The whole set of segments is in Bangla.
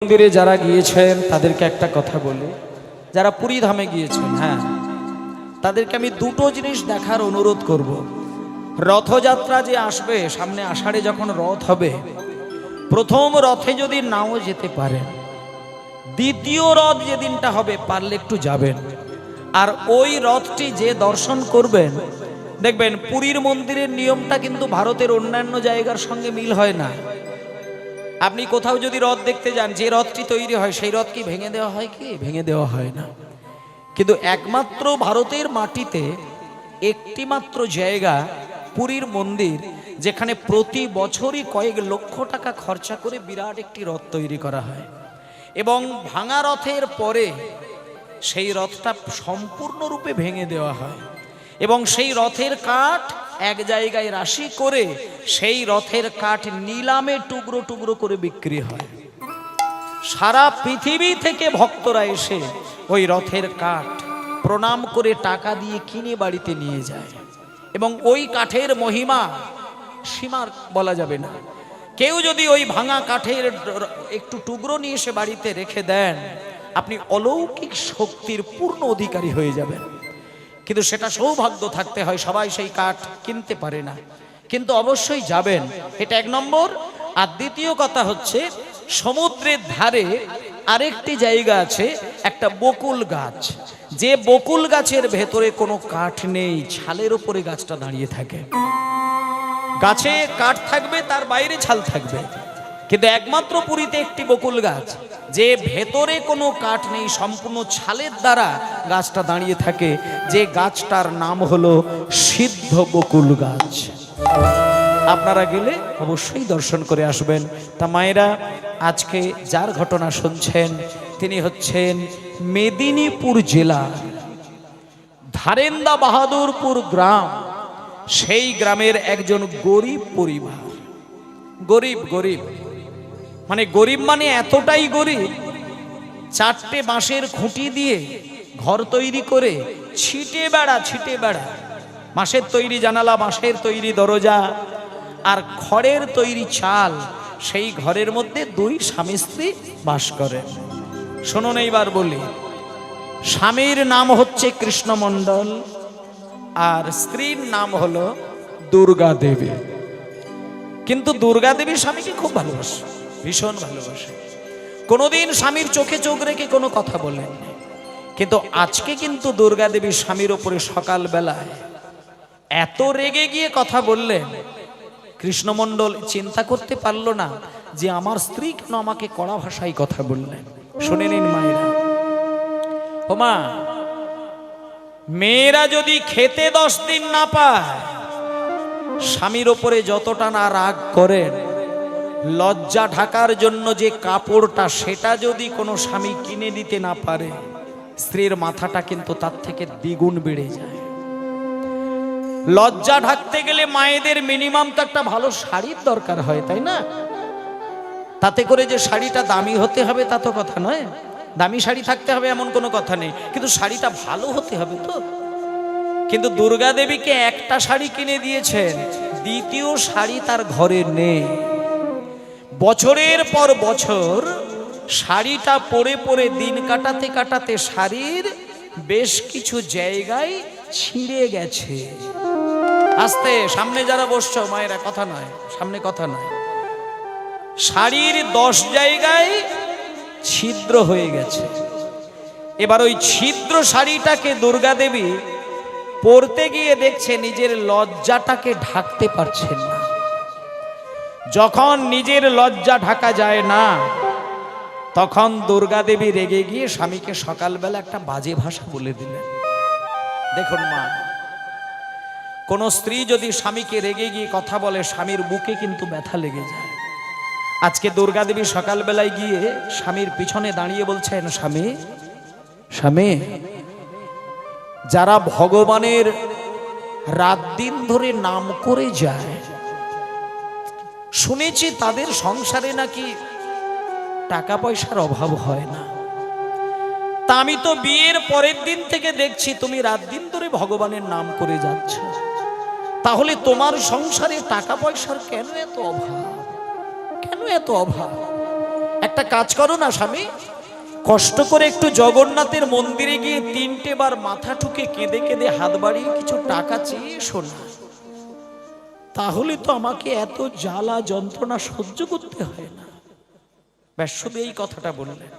মন্দিরে যারা গিয়েছেন তাদেরকে একটা কথা বলি, যারা পুরী ধামে গিয়েছেন, হ্যাঁ, তাদেরকে আমি দুটো জিনিস দেখার অনুরোধ করব। রথযাত্রা যে আসবে সামনে, আষাঢ়ে যখন রথ হবে, প্রথম রথে যদি নাও যেতে পারেন, দ্বিতীয় রথ যেদিনটা হবে পারলে একটু যাবেন। আর ওই রথটি যে দর্শন করবেন, দেখবেন পুরীর মন্দিরের নিয়মটা কিন্তু ভারতের অন্যান্য জায়গার সঙ্গে মিল হয় না। আপনি কোথাও যদি রথ দেখতে যান, যে রথটি তৈরি হয় সেই রথ কি ভেঙে দেওয়া হয়? কি ভেঙে দেওয়া হয় না। কিন্তু একমাত্র ভারতের মাটিতে একটি মাত্র জায়গা পুরীর মন্দির, যেখানে প্রতি বছরই কয়েক লক্ষ টাকা খরচা করে বিরাট একটি রথ তৈরি করা হয়, এবং ভাঙা রথের পরে সেই রথটা সম্পূর্ণরূপে ভেঙে দেওয়া হয়, এবং সেই রথের কাঠ এক জায়গায় রাশি করে সেই রথের কাঠ নিলামে টুকরো টুকরো করে বিক্রি হয়। সারা পৃথিবী থেকে ভক্তরা এসে ওই রথের কাঠ প্রণাম করে টাকা দিয়ে কিনে বাড়িতে নিয়ে যায়, এবং ওই কাঠের মহিমা সীমার বলা যাবে না। কেউ যদি ওই ভাঙা কাঠের একটু টুকরো নিয়ে এসে বাড়িতে রেখে দেন, আপনি অলৌকিক শক্তির পূর্ণ অধিকারী হয়ে যাবেন। কিন্তু সেটা সৌভাগ্য থাকতে হয়, সবাই সেই কাঠ কিনতে পারে না, কিন্তু অবশ্যই যাবেন, এটা এক নম্বর। আর দ্বিতীয় কথা হচ্ছে, সমুদ্রের ধারে আরেকটি জায়গা আছে, একটা বকুল গাছ, যে বকুল গাছের ভেতরে কোনো কাঠ নেই, ছালের উপরে গাছটা দাঁড়িয়ে থাকে। গাছে কাঠ থাকবে, তার বাইরে ছাল থাকবে, কিন্তু একমাত্র পুরীতে একটি বকুল গাছ, যে ভেতরে কোনো কাঠ নেই, সম্পূর্ণ ছালের দ্বারা গাছটা দাঁড়িয়ে থাকে, যে গাছটার নাম হলো সিদ্ধ বকুল গাছ। আপনারা গেলে অবশ্যই দর্শন করে আসবেন। তা মায়েরা, আজকে যার ঘটনা শুনছেন তিনি হচ্ছেন মেদিনীপুর জেলার ধারেন্দা বাহাদুরপুর গ্রাম, সেই গ্রামের একজন গরিব পরিবার। গরিব মানে গরিব মানে এতটাই গরিব, 4টে বাঁশের খুঁটি দিয়ে ঘর তৈরি করে ছিটে বেড়া বাঁশের তৈরি জানালা, বাঁশের তৈরি দরজা, আর খড়ের তৈরি চাল, সেই ঘরের মধ্যে 2 স্বামী স্ত্রী বাস করেন। শুনুন এইবার বলি, স্বামীর নাম হচ্ছে কৃষ্ণ মণ্ডল, আর স্ত্রীর নাম হলো দুর্গা দেবী। কিন্তু দুর্গা দেবী স্বামীকে খুব ভালোবাসে, ভীষণ ভালোবাসে, কোনোদিন স্বামীর চোখে চোখ রেখে কোনো কথা বলেন। কিন্তু আজকে কিন্তু দুর্গা দেবী স্বামীর ওপরে সকালবেলায় এত রেগে গিয়ে কথা বললেন, কৃষ্ণমণ্ডল চিন্তা করতে পারলো না যে আমার স্ত্রী কেন আমাকে কড়া ভাষায় কথা বললেন। শুনে নিন মায়েরা, ও মা, মেয়েরা যদি খেতে 10 দিন না পায়, স্বামীর ওপরে যতটা না রাগ করেন, লজ্জা ঢাকার জন্য যে কাপড়টা, সেটা যদি কোনো স্বামী কিনে দিতে না পারে, স্ত্রীর মাথাটা কিন্তু তার থেকে দ্বিগুণ বেড়ে যায়। লজ্জা ঢাকতে গেলে মায়েদের মিনিমাম তো একটা ভালো শাড়ির দরকার হয়, তাই না? তাতে করে যে শাড়িটা দামি হতে হবে তা তো কথা নয়, দামি শাড়ি থাকতে হবে এমন কোনো কথা নেই, কিন্তু শাড়িটা ভালো হতে হবে তো। কিন্তু দুর্গা দেবীকে একটা শাড়ি কিনে দিয়েছেন, দ্বিতীয় শাড়ি তার ঘরে নেই। বছরের পর বছর শাড়িটা পরে পরে দিন কাটাতে কাটাতে শাড়ির বেশ কিছু জায়গায় ছিঁড়ে গেছে। আস্তে, সামনে যারা বসছো মায়েরা, কথা নয়, সামনে কথা নয়, শাড়ির 10 জায়গায় ছিদ্র হয়ে গেছে। এবার ওই ছিদ্র শাড়িটাকে দুর্গা দেবী পরতে গিয়ে দেখছে নিজের লজ্জাটাকে ঢাকতে পারছেন না। যখন নিজের লজ্জা ঢাকা যায় না, তখন দুর্গা দেবী রেগে গিয়ে স্বামীকে সকালবেলা একটা বাজে ভাষা বলে দিলেন। দেখুন মা, কোন স্ত্রী যদি স্বামীকে রেগে গিয়ে কথা বলে, স্বামীর বুকে কিন্তু ব্যথা লেগে যায়। আজকে দুর্গা দেবী সকালবেলায় গিয়ে স্বামীর পিছনে দাঁড়িয়ে বলছেন, স্বামী, যারা ভগবানের রাত দিন ধরে নাম করে যায়, শুনেছি তাদের সংসারে নাকি টাকা পয়সার অভাব হয় না। তা আমি তো বিয়ের পরের দিন থেকে দেখছি তুমি রাত দিন ধরে ভগবানের নাম করে যাচ্ছ, তাহলে তোমার সংসারে টাকা পয়সার কেন এত অভাব? কেন এত অভাব? একটা একটা কাজ করো না স্বামী, কষ্ট করে একটু জগন্নাথের মন্দিরে গিয়ে 3টে বার মাথা ঠুকে কেঁদে কেঁদে হাত বাড়িয়ে কিছু টাকা চেয়ে শোনা, তাহলে তো আমাকে এত জ্বালা যন্ত্রণা সহ্য করতে হয় না। ব্যাস শুধু এই কথাটা বললেন।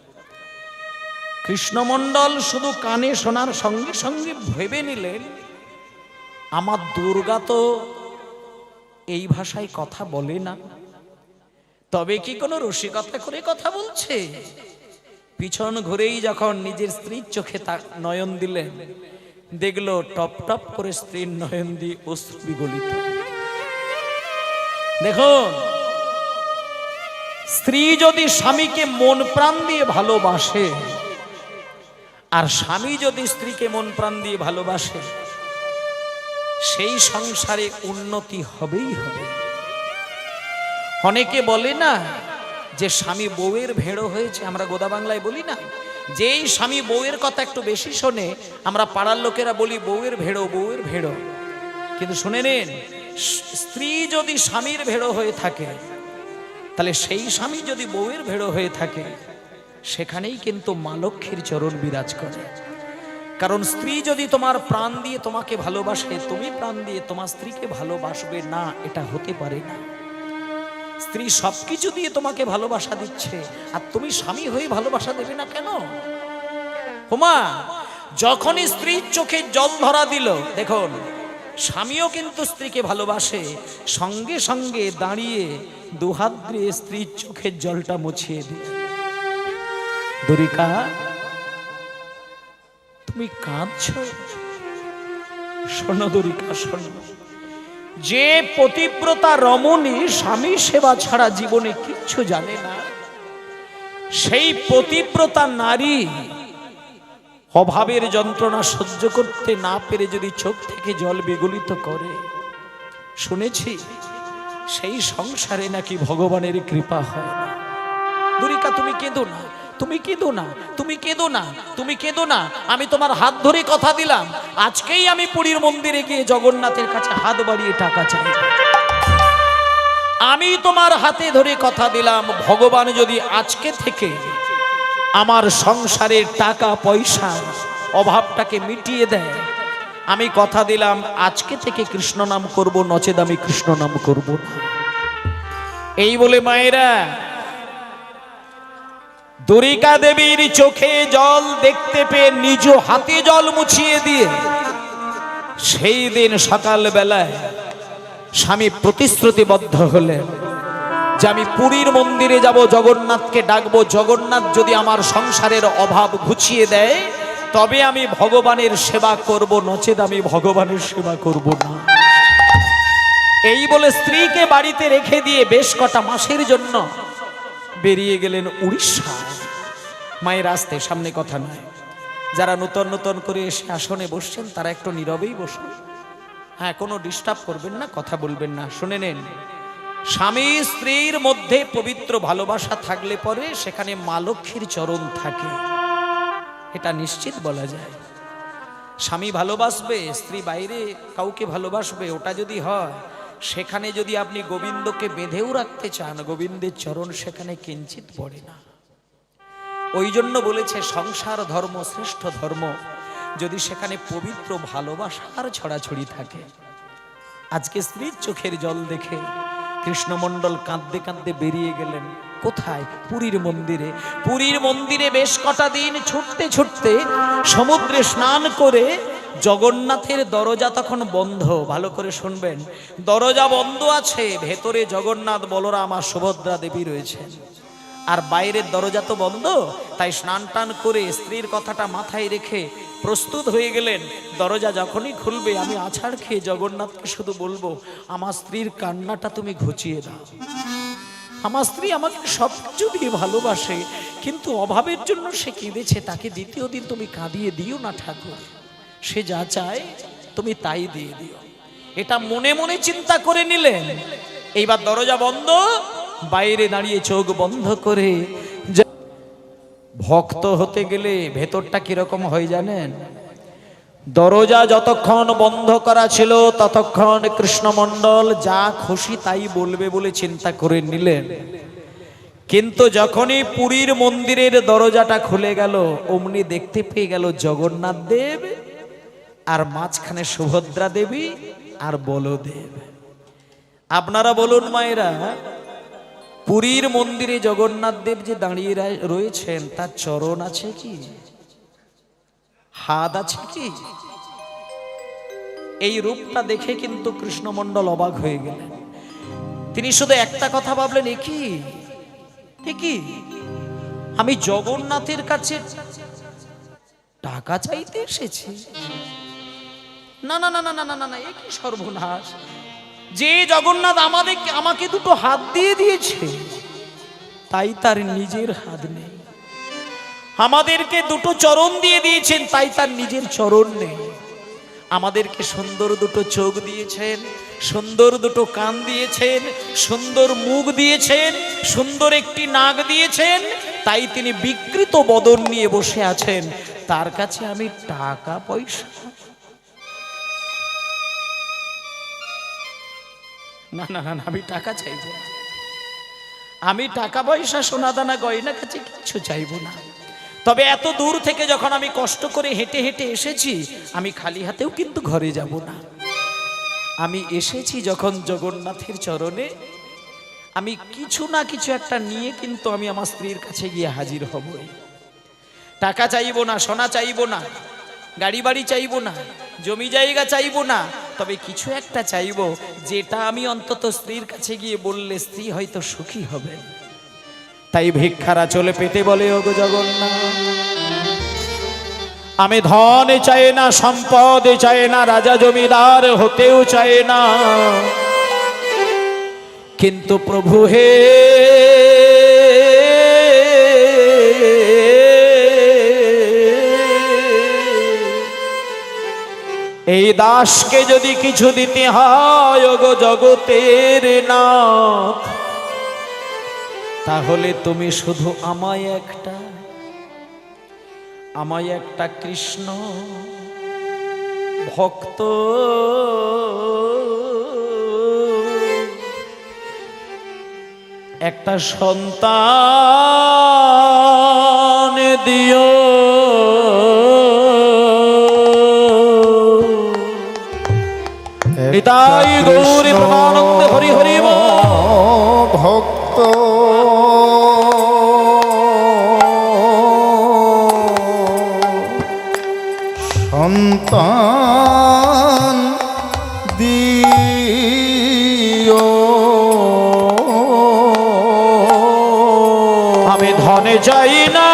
কৃষ্ণমণ্ডল শুধু কানে শোনার সঙ্গে সঙ্গে ভেবে নিলেন, আমার দুর্গা তো এই ভাষায় কথা বলে না, তবে কি কোনো রসিকতা করে কথা বলছে? পিছন ঘুরেই যখন নিজের স্ত্রীর চোখে নয়ন দিলেন, দেখলো টপ টপ করে স্ত্রীর নয়ন দিয়ে অশ্রু বিগলিত। দেখুন, স্ত্রী যদি স্বামীকে মন প্রাণ দিয়ে ভালোবাসে, আর স্বামী যদি স্ত্রীকে মন প্রাণ দিয়ে ভালোবাসে, সেই সংসারে উন্নতি হবেই হবে। অনেকে বলে না যে স্বামী বউয়ের ভেড়ো হয়েছে, আমরা গোদা বাংলায় বলি না, যেই স্বামী বউয়ের কথা একটু বেশি শোনে, আমরা পাড়ার লোকেরা বলি বউয়ের ভেড়ো, বউয়ের ভেড়ো। কিন্তু শুনে নিন, স্ত্রী যদি স্বামীর ভেড়ো হয়ে থাকে, তাহলে সেই স্বামী যদি বউয়ের ভেড়ো হয়ে থাকে, সেখানেই কিন্তু মা লক্ষ্মীর চরণ বিরাজ করে। কারণ স্ত্রী যদি তোমার প্রাণ দিয়ে তোমাকে ভালোবাসে, তুমি প্রাণ দিয়ে তোমার স্ত্রীকে ভালোবাসবে না, এটা হতে পারে না। স্ত্রী সবকিছু দিয়ে তোমাকে ভালোবাসা দিচ্ছে, আর তুমি স্বামী হয়ে ভালোবাসা দেবে না কেন? হোমা, যখনই স্ত্রীর চোখে জল ধরা দিল, দেখুন স্বামীও কিন্তু স্ত্রীকে ভালোবাসে, সঙ্গে সঙ্গে দাঁড়িয়ে দুহাত দিয়ে স্ত্রীর চোখের জলটা মুছিয়ে দিল। দরিকা, তুমি কাঁদছো? শোনো দরিকা, শোনো, যে পতিব্রতা রমণী স্বামী সেবা ছাড়া জীবনে কিচ্ছু জানে না, সেই পতিব্রতা নারী অভাবের যন্ত্রণা সহ্য করতে না পেরে যদি চোখ থেকে জল বিগলিত করে, শুনেছি সেই সংসারে নাকি ভগবানের কৃপা হয় না। দরিকা, তুমি কেঁদো না, তুমি কেঁদো না, তুমি কেঁদো না, তুমি কেঁদো না। আমি তোমার হাত ধরে কথা দিলাম, আজকেই আমি পুরীর মন্দিরে গিয়ে জগন্নাথের কাছে হাত বাড়িয়ে টাকা চাই। আমি তোমার হাতে ধরে কথা দিলাম, ভগবান যদি আজকে থেকে আমার সংসারের টাকা পয়সা অভাবটাকে মিটিয়ে দেয়, আমি কথা দিলাম আজকে থেকে কৃষ্ণ নাম করব, নচেত আমি কৃষ্ণ নাম করব না। এই বলে মায়েরা দরিকা দেবীর চোখে জল দেখতে পেয়ে নিজ হাতে জল মুছিয়ে দিয়ে সেই দিন সকাল বেলায় স্বামী প্রতিশ্রুতিবদ্ধ হলেন যে আমি পুরীর মন্দিরে যাব, জগন্নাথকে ডাকবো, জগন্নাথ যদি আমার সংসারের অভাব ঘুচিয়ে দেয় তবে আমি ভগবানের সেবা করব, নচেত আমি ভগবানের সেবা করব না। এই বলে স্ত্রীকে বাড়িতে রেখে দিয়ে বেশ কটা মাসের জন্য বেরিয়ে গেলেন উড়িষ্যা। মায়ের আসতে সামনে কথা নয়, যারা নতুন নতুন করে এসে আসনে বসছেন তারা একটু নীরবেই বসুন, হ্যাঁ, কোনো ডিস্টার্ব করবেন না, কথা বলবেন না। শুনে নেন, স্বামী স্ত্রীর মধ্যে পবিত্র ভালোবাসা থাকলে পরে সেখানে মা লক্ষ্মীর চরণ থাকে, এটা নিশ্চিত বলা যায়। স্বামী ভালোবাসবে, স্ত্রী বাইরে কাউকে ভালোবাসবে, ওটা যদি হয়, সেখানে যদি আপনি গোবিন্দকে বেঁধেও রাখতে চান, গোবিন্দের চরণ সেখানে কিঞ্চিত পড়ে না। ওই জন্য বলেছে সংসার ধর্ম শ্রেষ্ঠ ধর্ম, যদি সেখানে পবিত্র ভালোবাসার ছড়াছড়ি থাকে। আজকে স্ত্রীর চোখের জল দেখে কৃষ্ণমণ্ডল কাঁদতে কাঁদতে বেরিয়ে গেলেন কোথায়? পুরীর মন্দিরে। পুরীর মন্দিরে বেশ কটা দিন ছুটতে ছুটতে সমুদ্রে স্নান করে জগন্নাথের দরজা তখন বন্ধ। ভালো করে শুনবেন, দরজা বন্ধ আছে, ভেতরে জগন্নাথ, বলরাম আর সুভদ্রা দেবী রয়েছেন, আর বাইরের দরজা তো বন্ধ। তাই স্নান টান করে স্ত্রীর কথাটা মাথায় রেখে প্রস্তুত হয়ে গেলেন। দরজা যখনই খুলবে আমি আছাড় খেয়ে জগন্নাথকে শুধু বলবো, আমার স্ত্রীর কান্নাটা তুমি ঘুচিয়ে দাও। আমার স্ত্রী আমাকে সব কিছু দিয়ে ভালোবাসে, কিন্তু অভাবের জন্য সে কেঁদেছে, তাকে দ্বিতীয় দিন তুমি কাঁদিয়ে দিও না ঠাকুর, সে যা চায় তুমি তাই দিয়ে দিও। এটা মনে মনে চিন্তা করে নিলেন। এইবার দরজা বন্ধ, বাইরে দাঁড়িয়ে চোখ বন্ধ করে। ভক্ত হতে গেলে ভেতরটা কিরকম হয় জানেন? দরজা যতক্ষণ বন্ধ করা ছিল ততক্ষণ কৃষ্ণমণ্ডল যা খুশি তাই বলবে বলে চিন্তা করে নিলেন, কিন্তু যখনই পুরীর মন্দিরের দরজাটা খুলে গেল, অমনি দেখতে পেয়ে গেল জগন্নাথ দেব আর মাঝখানে সুভদ্রা দেবী আর বলদেব। আপনারা বলুন মায়েরা, পুরীর মন্দিরে জগন্নাথ দেব যে দাঁড়িয়ে রয়েছেন, তার চরণ আছে কি, হাত আছে কি? এই রূপটা দেখে কিন্তু কৃষ্ণমণ্ডল অবাক হয়ে গেলেন। তিনি শুধু একটা কথা ভাবলেন, কি আমি জগন্নাথের কাছে টাকা চাইতে এসেছি? না না না না না না না, এ কি সর্বনাশ! যে জগন্নাথ আমাকে দুটো হাত দিয়ে দিয়েছে, তাই তার নিজের হাত নেই। আমাদেরকে দুটো চরণ দিয়ে দিয়েছেন, তাই তার নিজের চরণ নেই। আমাদেরকে সুন্দর দুটো চোখ দিয়েছেন, সুন্দর দুটো কান দিয়েছেন, সুন্দর মুখ দিয়েছেন, সুন্দর একটি নাক দিয়েছেন, তাই তিনি বিকৃত বদন নিয়ে বসে আছেন। তার কাছে আমি টাকা পয়সা না না না, আমি টাকা চাইব না। আমি টাকা পয়সা সোনা দানা গয়না কাছে কিচ্ছু চাইব না। তবে এত দূর থেকে যখন আমি কষ্ট করে হেঁটে হেঁটে এসেছি, আমি খালি হাতেও কিন্তু ঘরে যাব না। আমি এসেছি যখন জগন্নাথের চরণে, আমি কিছু না কিছু একটা নিয়ে কিন্তু আমি আমার স্ত্রীর কাছে গিয়ে হাজির হব। টাকা চাইব না, সোনা চাইব না, গাড়ি বাড়ি চাইব না, জমি জায়গা চাইব না, তবে কিছু একটা চাইব, যেটা আমি অন্তত স্ত্রীর কাছে গিয়ে বললে স্ত্রী হয়তো সুখী হবে। তাই ভিক্ষারা চলে পেতে বলে, ওগো জগন্নাথ, আমি ধন চাই না, সম্পদ চাই না, রাজা জমিদার হতেও চাই না, কিন্তু প্রভু হে, এই দাসকে যদি কিছু দিতে হয় ওগো জগতের নাথ, তাহলে তুমি শুধু আমায় একটা কৃষ্ণ ভক্ত একটা সন্তান দিও। নিতাই গৌরী প্রেমানন্দে হরি হরি ভক্ত সন্তান দিও। আমি ধনে যাই না,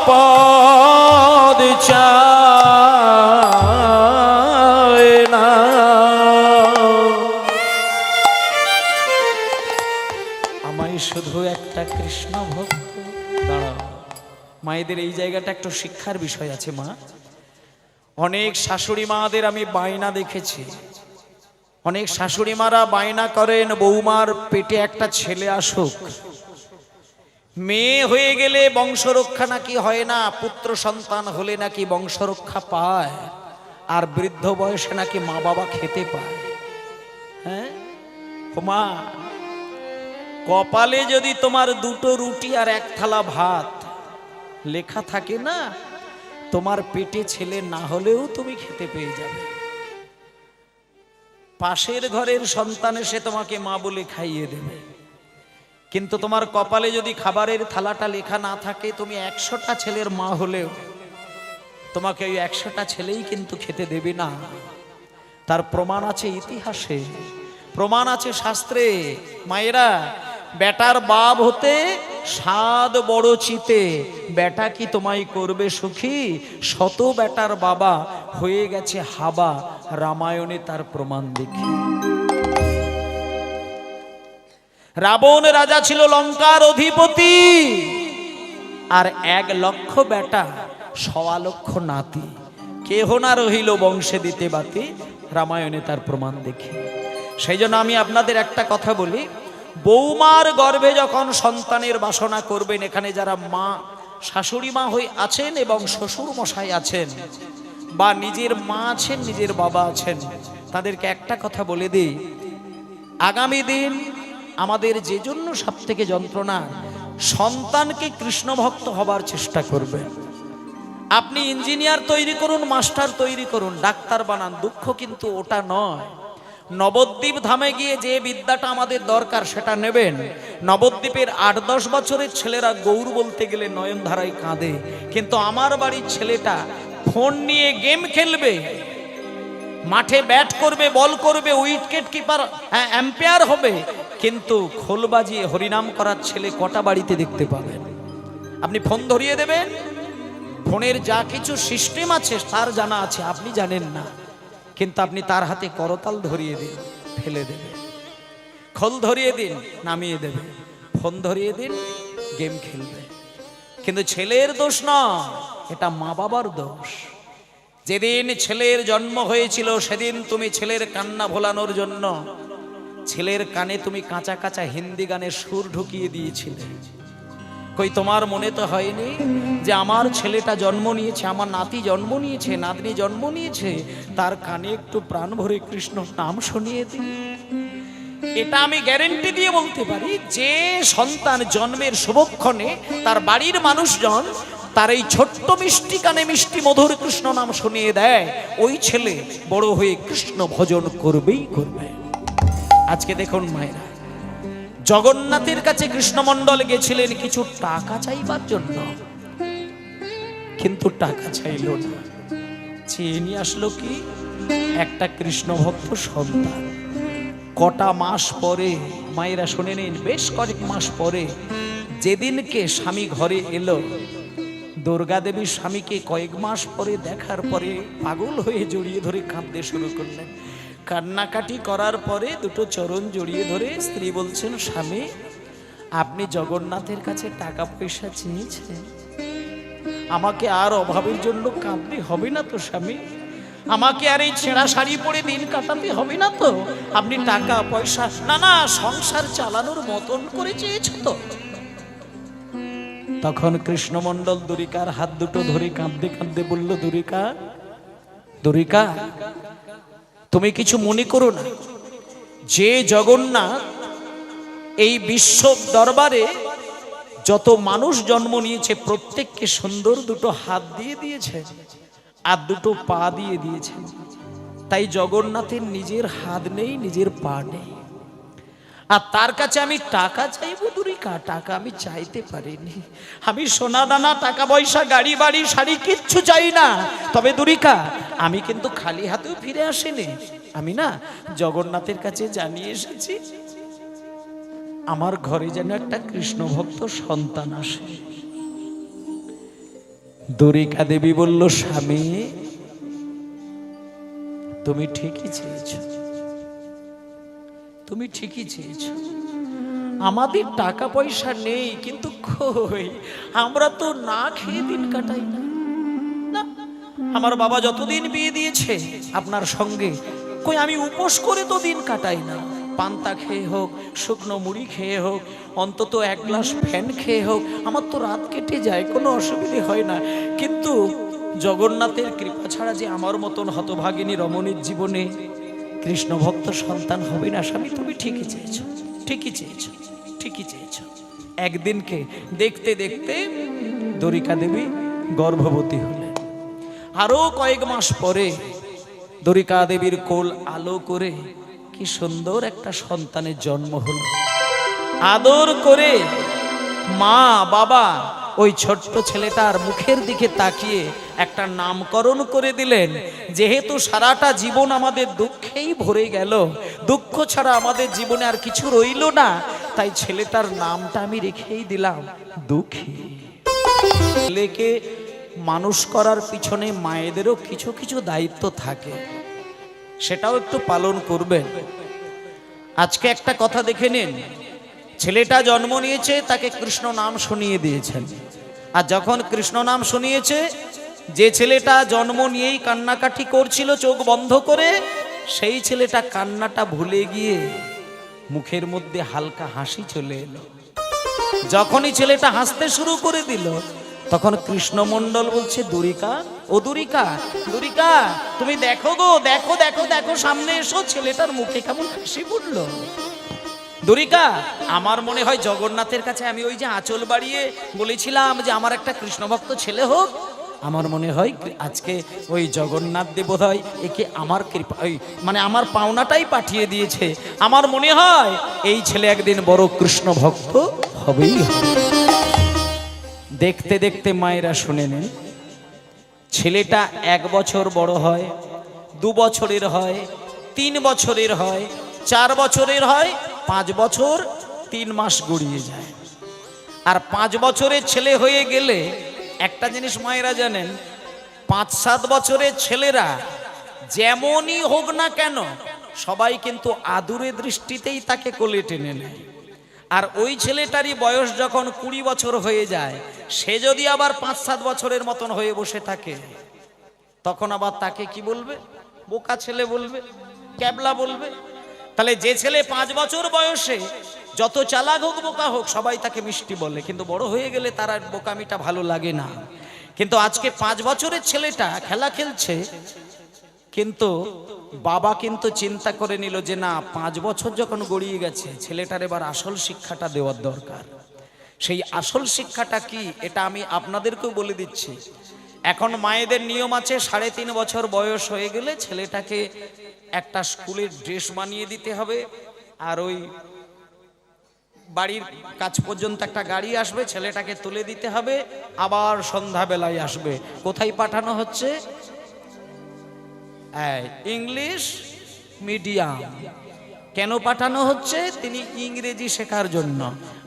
সম্পদ চাই না, আমায় শুধু একটা কৃষ্ণ ভক্ত। দাঁড়াও, মায়েদের এই জায়গাটা একটু শিক্ষার বিষয় আছে। মা, অনেক শাশুড়ি মাদের আমি বায়না দেখেছি। অনেক শাশুড়ি মারা বায়না করেন বৌমার পেটে একটা ছেলে আসুক। মেয়ে হয়ে গেলে বংশরক্ষা নাকি হয় না, পুত্র সন্তান হলে নাকি বংশরক্ষা পায়, আর বৃদ্ধ বয়সে নাকি মা বাবা খেতে পায়। হ্যাঁ মা, কপালে যদি তোমার দুটো রুটি আর এক থালা ভাত লেখা থাকে না, তোমার পেটে ছেলে না হলেও তুমি খেতে পেয়ে যাবে। পাশের ঘরের সন্তান এসে তোমাকে মা বলে খাইয়ে দেবে। কিন্তু তোমার কপালে যদি খাবারের থালাটা লেখা না থাকে, তুমি 100টা ছেলের মা হলেও তোমাকে ওই 100টা ছেলেই কিন্তু খেতে দেবে না। তার প্রমাণ আছে ইতিহাসে, প্রমাণ আছে শাস্ত্রে। মায়েরা, বেটার বাপ হতে স্বাদ বড় চিতে, বেটা কি তোমায় করবে সুখী? শত বেটার বাবা হয়ে গেছে হাবা, রামায়ণে তার প্রমাণ দেখি। রাবণ রাজা ছিল লঙ্কার অধিপতি, আর 1 লক্ষ বেটা 1.25 লক্ষ নাতি, কেহ না রহিল বংশে দিতে বাতি, রামায়ণে তার প্রমাণ দেখি। সেই জন্য আমি আপনাদের একটা কথা বলি, বৌমার গর্ভে যখন সন্তানের বাসনা করবেন, এখানে যারা মা শাশুড়ি মা হয়ে আছেন এবং শ্বশুর মশাই আছেন, বা নিজের মা আছেন, নিজের বাবা আছেন, তাদেরকে একটা কথা বলে দিই, আগামী দিন আমাদের যে জন্য সব থেকে যন্ত্রণা, সন্তানকে কৃষ্ণ ভক্ত হবার চেষ্টা করবে। আপনি ইঞ্জিনিয়ার তৈরি করুন, মাস্টার তৈরি করুন, ডাক্তার বানান, দুঃখ কিন্তু ওটা নয়। নবদ্বীপ ধামে গিয়ে যে বিদ্যাটা আমাদের দরকার সেটা নেবেন। নবদ্বীপের 8-10 বছরের ছেলেরা গৌর বলতে গেলে নয়নধারায় কাঁদে, কিন্তু আমার বাড়ির ছেলেটা ফোন নিয়ে গেম খেলবে, মাঠে ব্যাট করবে, বল করবে, উইকেট কিপার এম্পায়ার হবে, কিন্তু খোল বাজিয়ে হরিনাম করার ছেলে কটা বাড়িতে দেখতে পাবেন? আপনি ফোন ধরিয়ে দেবেন, ফোনের যা কিছু সিস্টেম আছে তার জানা আছে, আপনি জানেন না, কিন্তু আপনি তার হাতে করতাল ধরিয়ে দিন, ফেলে দেবে। খোল ধরিয়ে দিন, নামিয়ে দেবে। ফোন ধরিয়ে দিন, গেম খেলবে। কিন্তু ছেলের দোষ নয়, এটা মা বাবার দোষ। যেদিন ছেলের জন্ম হয়েছিল সেদিন তুমি ছেলের কান্না ভোলানোর জন্য ছেলের কানে তুমি কাঁচা কাঁচা হিন্দি গানের সুর ঢুকিয়ে দিয়েছিলে। কই তোমার মনে তো হয়নি যে আমার ছেলেটা জন্ম নিয়েছে, আমার নাতি জন্ম নিয়েছে, নাতনি জন্ম নিয়েছে, তার কানে একটু প্রাণ ভরে কৃষ্ণ নাম শুনিয়ে দিই? এটা আমি গ্যারেন্টি দিয়ে বলতে পারি, যে সন্তান জন্মের শুভক্ষণে তার বাড়ির মানুষজন তার এই ছোট্ট মিষ্টি কানে মিষ্টি মধুর কৃষ্ণ নাম শুনিয়ে দেয়, ওই ছেলে বড় হয়ে কৃষ্ণ ভজন করবেই করবে। আজকে দেখুন মায়েরা, জগন্নাথের কাছে কৃষ্ণমণ্ডল গেছিলেন কিছু টাকা চাইবার জন্য, কিন্তু টাকা চাইল না, চেয়ে নিয়ে আসলো কি? একটা কৃষ্ণ ভক্ত সন্তান। কটা মাস পরে, মায়েরা শুনে নিন, বেশ কয়েক মাস পরে যেদিনকে স্বামী ঘরে এলো, দুর্গা দেবীর স্বামীকে কয়েক মাস পরে দেখার পরে পাগল হয়ে জড়িয়ে ধরে কাঁদতে শুরু করলেন। কান্নাকাটি করার পরে দুটো চরণ জড়িয়ে ধরে স্ত্রী বলছেন, স্বামী আপনি জগন্নাথের কাছে টাকা পয়সা চেয়েছেন, আমাকে আর অভাবের জন্য কাঁদতে হবে না তো স্বামী? আমাকে আর এই ছেঁড়া শাড়ি পরে দিন কাটাতে হবে না তো? আপনি টাকা পয়সা না সংসার চালানোর মতন করে চেয়েছো তো? তখন কৃষ্ণমণ্ডল দুরিকার হাত দুটো ধরে কাঁদতে কাঁদতে বলল, দুরিকা, দুরিকা তুমি কিছু মনে করো না, যে জগন্নাথ এই বিশ্ব দরবারে যত মানুষ জন্ম নিয়েছে প্রত্যেককে সুন্দর দুটো হাত দিয়ে দিয়েছে আর দুটো পা দিয়ে দিয়েছেন, তাই জগন্নাথের নিজের হাত নেই, নিজের পা নেই, আর তার কাছে আমি টাকা চাইবো? দুরিকা, টাকা আমি চাইতে পারিনি, আমি সোনা দানা টাকা পয়সা গাড়ি বাড়ি শাড়ি কিচ্ছু চাই না, তবে দুরিকা আমি কিন্তু খালি হাতেও ফিরে আসিনি, আমি না জগন্নাথের কাছে জানিয়ে এসেছি আমার ঘরে যেন একটা কৃষ্ণ ভক্ত সন্তান আসে। দুরিকা দেবী বলল, স্বামী তুমি ঠিকই চেয়েছ, তুমি ঠিকই চেয়েছ, আমাদের টাকা পয়সা নেই, কিন্তু কই আমরা তো না খেয়ে দিন কাটাই না। না, আমার বাবা যতদিন বিয়ে দিয়েছে আপনার সঙ্গে, কই আমি উপোস করে তো দিন কাটাই না, পান্তা খেয়ে হোক, শুকনো মুড়ি খেয়ে হোক, অন্তত এক গ্লাস ফ্যান খেয়ে হোক, আমার তো রাত কেটে যায়, কোনো অসুবিধে হয় না, কিন্তু জগন্নাথের কৃপা ছাড়া যে আমার মতন হতভাগিনী রমণীর জীবনে কৃষ্ণ ভক্ত সন্তান হবে না। স্বামী তুমি ঠিকই চেয়েছো, ঠিকই চেয়েছো, ঠিকই চেয়েছো। একদিনকে দেখতে দেখতে দ্বারিকা দেবী গর্ভবতী হলেন। আরো কয়েক মাস পরে দ্বারিকা দেবীর কোল আলো করে কি সুন্দর একটা সন্তানের জন্ম হলো। আদর করে মা বাবা ওই ছোট্ট ছেলেটার মুখের দিকে তাকিয়ে একটা নামকরণ করে দিলেন। যেহেতু সারাটা জীবন আমাদের দুঃখেই ভরে গেল, দুঃখ ছাড়া আমাদের জীবনে আর কিছু রইল না, তাই ছেলেটার নামটা আমি রেখেই দিলাম দুঃখী। ছেলেকে মানুষ করার পিছনে মায়েদেরও কিছু কিছু দায়িত্ব থাকে, সেটাও একটু পালন করবেন। আজকে একটা কথা দেখে নিন, ছেলেটা জন্ম নিয়েছে, তাকে কৃষ্ণ নাম শুনিয়ে দিয়েছেন, আর যখন কৃষ্ণ নাম শুনিয়েছে, যে ছেলেটা জন্ম নিয়েই কান্নাকাটি করছিল চোখ বন্ধ করে, সেই ছেলেটা কান্নাটা ভুলে গিয়ে মুখের মধ্যে হালকা হাসি চলে এলো। যখনই ছেলেটা হাসতে শুরু করে দিল, তখন কৃষ্ণমণ্ডল বলছে, দুরিকা, ও দুরিকা, দুরিকা তুমি দেখো গো, দেখো দেখো দেখো, সামনে এসো, ছেলেটার মুখে কেমন হাসি ফুটলো। দুরিকা, আমার মনে হয় জগন্নাথের কাছে আমি ওই যে আঁচল বাড়িয়ে বলেছিলাম যে আমার একটা কৃষ্ণ ভক্ত ছেলে হোক, আমার মনে হয় আজকে ওই জগন্নাথ দেব বোধহয় একে আমার কৃপা, ওই মানে আমার পাওনাটাই পাঠিয়ে দিয়েছে। আমার মনে হয় এই ছেলে একদিন বড় কৃষ্ণ ভক্ত হবেই হবে। দেখতে দেখতে মায়েরা শুনে নেন, ছেলেটা 1 বছর বড় হয়, 2 বছরের হয়, 3 বছরের হয়, 4 বছরের হয়, 5 বছর 3 মাস গড়িয়ে যায়। আর 5 বছরের ছেলে হয়ে গেলে একটা জিনিস মায়েরা জানেন, 5-7 বছরের ছেলেরা যেমনই হোক না কেন সবাই কিন্তু আদুরে দৃষ্টিতেই তাকে কোলে টেনে নেয়। আর ওই ছেলেটারই বয়স যখন 20 বছর হয়ে যায়, সে যদি আবার 5-7 বছরের মতন হয়ে বসে থাকে, তখন আবার তাকে কি বলবে? বোকা ছেলে বলবে, ক্যাবলা বলবে। তাহলে যে ছেলে 5 বছর বয়সে যত চালাক হোক বোকা হোক সবাই তাকে মিষ্টি বলে, কিন্তু বড় হয়ে গেলে তার আর বোকামিটা ভালো লাগে না। কিন্তু আজকে 5 বছরের ছেলেটা খেলা খেলছে, কিন্তু বাবা কিন্তু চিন্তা করে নিল যে না, 5 বছর যখন গড়িয়ে গেছে, ছেলেটার এবার আসল শিক্ষাটা দেওয়ার দরকার। সেই আসল শিক্ষাটা কি, এটা আমি আপনাদেরকেও বলে দিচ্ছি। এখন মায়েদের নিয়ম আছে, 3.5 বছর বয়স হয়ে গেলে ছেলেটাকে একটা স্কুলের ড্রেস বানিয়ে দিতে হবে, আর ওই বাড়ির কাছ পর্যন্ত একটা গাড়ি আসবে, ছেলেটাকে তুলে দিতে হবে, আবার সন্ধ্যাবেলায় আসবে। কোথায় পাঠানো হচ্ছে? English medium. কেন পাঠানো হচ্ছে? তিনি ইংরেজি শেখার জন্য।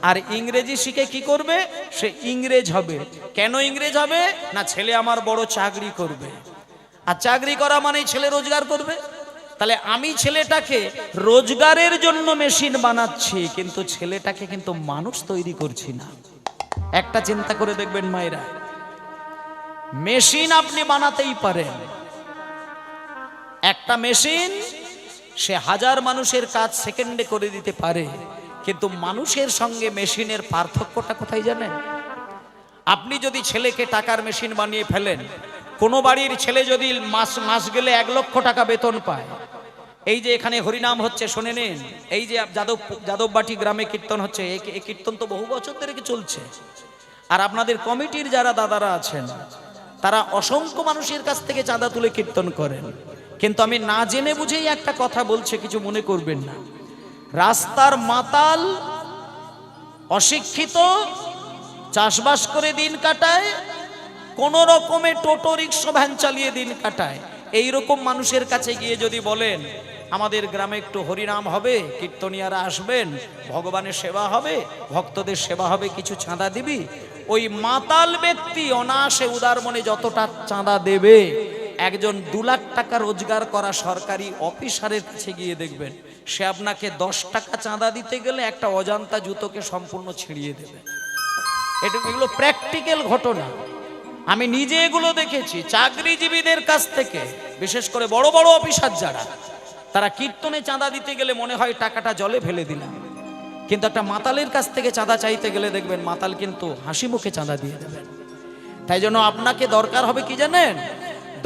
আর ইংরেজি শিখে কি করবে? সে ইংরেজ হবে। কেন ইংরেজ হবে? না, ছেলে আমার বড় চাকরি করবে, আর চাকরি করা মানেই ছেলে রোজগার করবে। তাহলে আমি ছেলেটাকে রোজগারের জন্য মেশিন বানাচ্ছি, কিন্তু ছেলেটাকে কিন্তু মানুষ তৈরি করছি না। একটা চিন্তা করে দেখবেন মায়েরা, মেশিন আপনি বানাতেই পারেন, একটা মেশিন সে 1000 মানুষের কাজ সেকেন্ডে করে দিতে পারে, কিন্তু মানুষের সঙ্গে মেশিনের পার্থক্যটা কোথায় জানেন? আপনি যদি ছেলেকে টাকার মেশিন বানিয়ে ফেলেন, কোনো বাড়ির ছেলে যদি মাস গেলে 1 লক্ষ টাকা বেতন পায়, এই যে এখানে হরিনাম হচ্ছে শুনে নিন, এই যে যাদববাটি গ্রামে কীর্তন হচ্ছে, এই কীর্তন তো বহু বছর ধরে চলছে। আর আপনাদের কমিটির যারা দাদারা আছেন, তারা অসংখ্য মানুষের কাছ থেকে চাঁদা তুলে কীর্তন করেন। কিন্তু আমি না জেনে বুঝেই একটা কথা বলছে, কিছু মনে করবেন না। রাস্তার মাতাল, অশিক্ষিত, চাষবাস করে দিন কাটায়, কোন রকমে টোটো রিক্সা ভ্যান চালিয়ে দিন কাটায়, এইরকম মানুষের কাছে গিয়ে যদি বলেন আমাদের গ্রামে একটু হরিনাম হবে, কীর্তনিয়ারা আসবেন, ভগবানের সেবা হবে, ভক্তদের সেবা হবে, কিছু চাঁদা দিবি, ওই মাতাল ব্যক্তি অনায়াসে উদার মনে যতটা চাঁদা দেবে, একজন 2 লাখ টাকা রোজগার করা সরকারি অফিসারের কাছে গিয়ে দেখবেন সে আপনাকে 10 টাকা চাঁদা দিতে গেলে একটা অজান্তা জুতোকে সম্পূর্ণ ছিঁড়িয়ে দেবে। এগুলো প্র্যাকটিক্যাল ঘটনা, আমি নিজে এগুলো দেখেছি। চাকরিজীবীদের কাছ থেকে, বিশেষ করে বড় বড় অফিসার যারা, তারা কীর্তনে চাঁদা দিতে গেলে মনে হয় টাকাটা জলে ফেলে দিলাম, কিন্তু একটা মাতালের কাছ থেকে চাঁদা চাইতে গেলে দেখবেন মাতাল কিন্তু হাসি মুখে চাঁদা দিয়ে দেবেন। তাই জন্য আপনাকে দরকার হবে কি জানেন?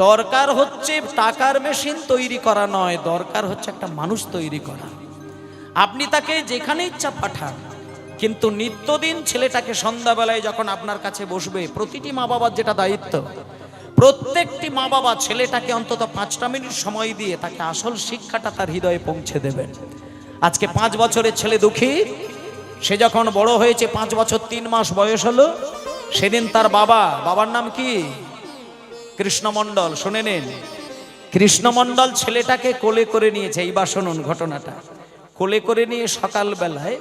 দরকার হচ্ছে টাকার মেশিন তৈরি করা নয়, দরকার হচ্ছে একটা মানুষ তৈরি করা। আপনি তাকে যেখানে ইচ্ছা পাঠান, কিন্তু নিত্যদিন ছেলেটাকে সন্ধ্যাবেলায় যখন আপনার কাছে বসবে, প্রতিটি মা বাবার যেটা দায়িত্ব, প্রত্যেকটি মা বাবা ছেলেটাকে অন্তত 5টা মিনিট সময় দিয়ে তাকে আসল শিক্ষাটা তার হৃদয়ে পৌঁছে দেবেন। আজকে 5 বছরের ছেলে দুঃখী, সে যখন বড় হয়েছে, 5 বছর 3 মাস বয়স হলো, সেদিন তার বাবার নাম কি? কৃষ্ণমণ্ডল। শুনে নিন, কৃষ্ণমণ্ডল ছেলেটাকে কোলে করে নিয়েছে। এইবার শুনুন ঘটনাটা। কোলে করে নিয়ে সকালবেলায়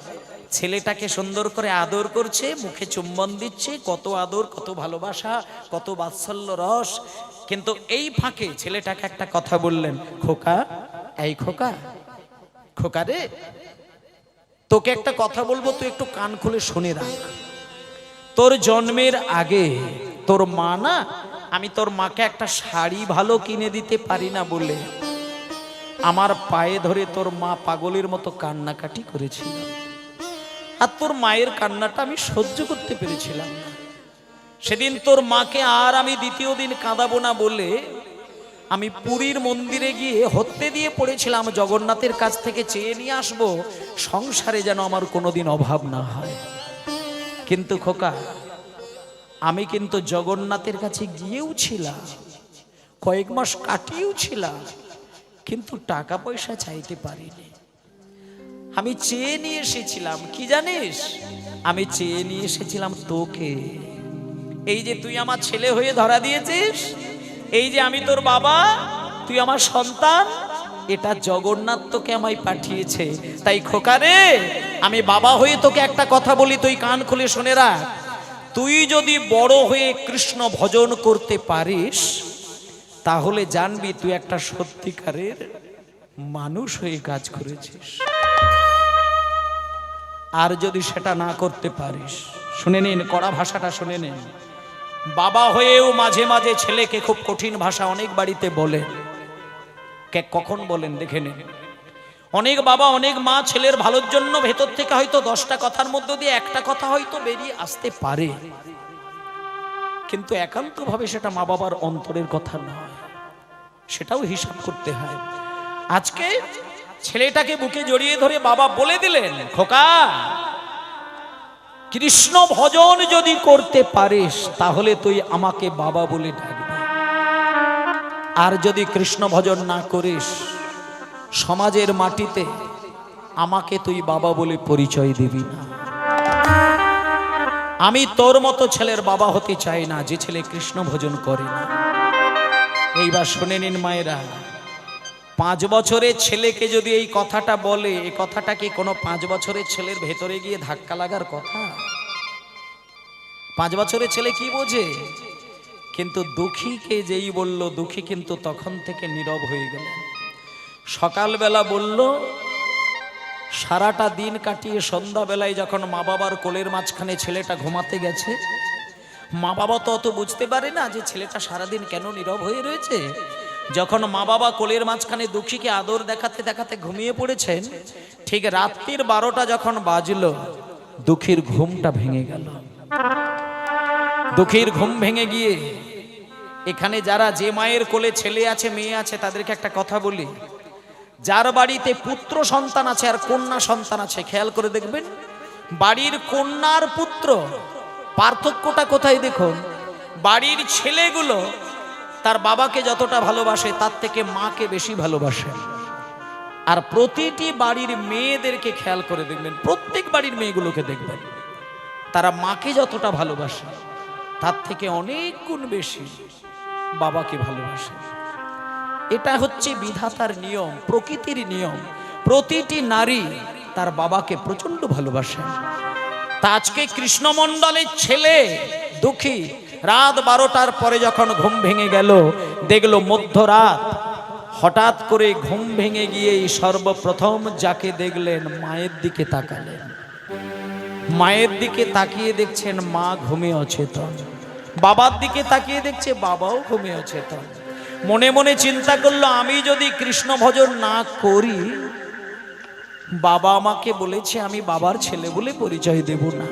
ছেলেটাকে সুন্দর করে আদর করছে, মুখে চুম্বন দিচ্ছে, কত আদর, কত ভালোবাসা, কত বাৎসল্য রস। কিন্তু এই ফাঁকে ছেলেটাকে একটা কথা বললেন, খোকা, এই খোকা, খোকা রে, তোকে একটা কথা বলবো, তুই একটু কান খুলে শুনে রাখ। তোর জন্মের আগে তোর মা না, আমি তোর মাকে একটা শাড়ি ভালো কিনে দিতে পারি না বলে আমার পায়ে ধরে তোর মা পাগলের মতো কান্নাকাটি করেছিল, আর তোর মায়ের কান্নাটা আমি সহ্য করতে পেরেছিলাম না। সেদিন তোর মাকে আর আমি দ্বিতীয় দিন কাঁদাবো না বলে আমি পুরীর মন্দিরে গিয়ে হত্যে দিয়ে পড়েছিলাম, জগন্নাথের কাছ থেকে চেয়ে নিয়ে আসবো সংসারে যেন আমার কোনোদিন অভাব না হয়। কিন্তু খোকা, আমি কিন্তু জগন্নাথের কাছে গিয়েও ছিলাম, কয়েক মাস কাটিয়েও ছিলাম, কিন্তু টাকা পয়সা চাইতে পারিনি। আমি চেয়ে নিয়ে এসেছিলাম কি জানিস? আমি চেয়ে নিয়ে এসেছিলাম তোকে। এই যে তুই আমার ছেলে হয়ে ধরা দিয়েছিস, এই যে আমি তোর বাবা, তুই আমার সন্তান, এটা জগন্নাথ তোকে আমায় পাঠিয়েছে। তাই খোকা রে, আমি বাবা হয়ে তোকে একটা কথা বলি, তুই কান খুলে শুনে রাখ। তুই যদি বড় হয়ে কৃষ্ণ ভজন করতে পারিস, তাহলে জানবি তুই একটা সত্যিকারের মানুষ হয়ে কাজ করেছিস। আর যদি সেটা না করতে পারিস, শুনে নিন, কড়া ভাষাটা শুনে নিন, বাবা হয়েও মাঝে মাঝে ছেলেকে খুব কঠিন ভাষা অনেক বাড়িতে বলেন। কখন বলেন দেখে নিন। অনেক বাবা অনেক মা ছেলের ভালোর জন্য ভেতর থেকে হয়তো 10টা কথার মধ্যে দিয়ে একটা কথা হয়তো বেরিয়ে আসতে পারে, কিন্তু একান্তভাবে সেটা মা বাবার অন্তরের কথা নয়, সেটাও হিসাব করতে হয়। আজকে ছেলেটাকে বুকে জড়িয়ে ধরে বাবা বলে দিলেন, খোকা, কৃষ্ণ ভজন যদি করতে পারিস তাহলে তুই আমাকে বাবা বলে ডাকবি, আর যদি কৃষ্ণ ভজন না করিস সমাজের মাটিতে আমাকে তুই বাবা বলে পরিচয় দিবি না। আমি তোর মতো ছেলের বাবা হতে চাই না যে ছেলে কৃষ্ণ ভজন করে না। এইবার শুনে নিন মায়েরা, 5 বছরের ছেলেকে যদি এই কথাটা বলে, এই কথাটা কি কোনো 5 বছরের ছেলের ভেতরে গিয়ে ধাক্কা লাগার কথা? 5 বছরের ছেলে কি বোঝে? কিন্তু দুঃখীকে যেই বলল, দুঃখী কিন্তু তখন থেকে নীরব হয়ে গেল। সকালবেলা বলল, সারাটা দিন কাটিয়ে সন্ধ্যাবেলায় যখন মা বাবার কোলের মাঝখানে ছেলেটা ঘুমাতে গেছে, মা বাবা তো অত বুঝতে পারে না যে ছেলেটা সারাদিন কেন নীরব হয়ে রয়েছে। যখন মা বাবা কোলের মাঝখানে দুঃখীকে আদর দেখাতে দেখাতে ঘুমিয়ে পড়েছেন, ঠিক রাত্রির 12টা যখন বাজলো, দুঃখীর ঘুমটা ভেঙে গেল। দুঃখীর ঘুম ভেঙে গিয়ে, এখানে যারা যে মায়ের কোলে ছেলে আছে মেয়ে আছে তাদেরকে একটা কথা বলি, যার বাড়িতে পুত্র সন্তান আছে আর কন্যা সন্তান আছে, খেয়াল করে দেখবেন বাড়ির কন্যার পুত্র পার্থক্যটা কোথায় দেখুন। বাড়ির ছেলেগুলো তার বাবাকে যতটা ভালোবাসে তার থেকে মাকে বেশি ভালোবাসে, আর প্রতিটি বাড়ির মেয়েদেরকে খেয়াল করে দেখবেন, প্রত্যেক বাড়ির মেয়েগুলোকে দেখবেন, তারা মাকে যতটা ভালোবাসে তার থেকে অনেক গুণ বেশি বাবাকে ভালোবাসে। এটা হচ্ছে বিধাতার নিয়ম, প্রকৃতির নিয়ম। প্রতিটি নারী তার বাবাকে প্রচন্ড ভালোবাসে। তা আজকে কৃষ্ণমণ্ডলের ছেলে দুঃখী রাত 12টার পরে যখন ঘুম ভেঙে গেল, দেখলো মধ্যরাত। হঠাৎ করে ঘুম ভেঙে গিয়ে সর্বপ্রথম যাকে দেখলেন, মায়ের দিকে তাকালেন। মায়ের দিকে তাকিয়ে দেখছেন মা ঘুমিয়ে অচেতন, বাবার দিকে তাকিয়ে দেখছে বাবাও ঘুমিয়ে অচেতন। মনে মনে চিন্তা করলো, আমি যদি কৃষ্ণ ভজন না করি, বাবা আমাকে বলেছে আমি বাবার ছেলে বলে পরিচয় দেব না।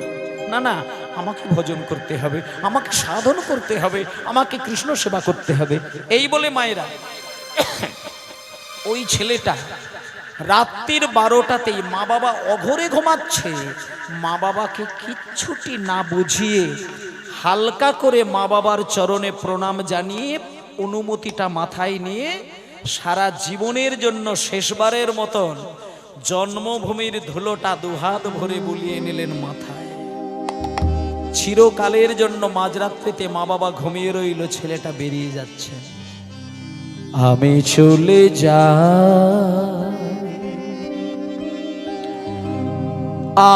না না, আমাকে ভজন করতে হবে, আমাকে সাধন করতে হবে, আমাকে কৃষ্ণ সেবা করতে হবে। এই বলে মায়েরা, ওই ছেলেটা রাত্রির 12টাতেই মা বাবা অঘরে ঘুমাচ্ছে, মা বাবাকে কিচ্ছুটি না বুঝিয়ে হালকা করে মা বাবার চরণে প্রণাম জানিয়ে অনুমতিটা মাথায় নিয়ে সারা জীবনের জন্য শেষবারের মতন জন্মভূমির ধুলোটা দুহাত ভরে বুলিয়ে নিলেন মাথায়। চিরকালের জন্য মাঝরাত্রিতে মা বাবা ঘুমিয়ে রইল, ছেলেটা বেরিয়ে যাচ্ছে। আমি চলে যাই,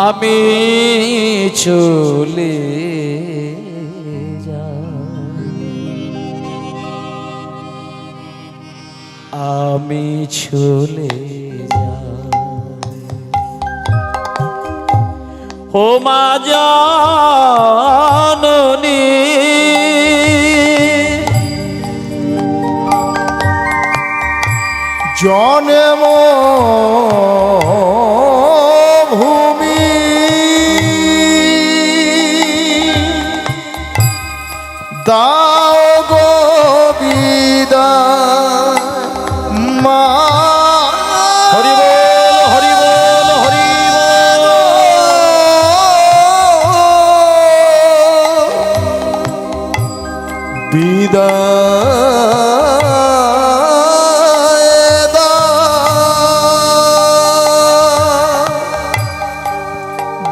আমি চলে আমি চলে যাই, ও মা জননী, জন্ম ভূমি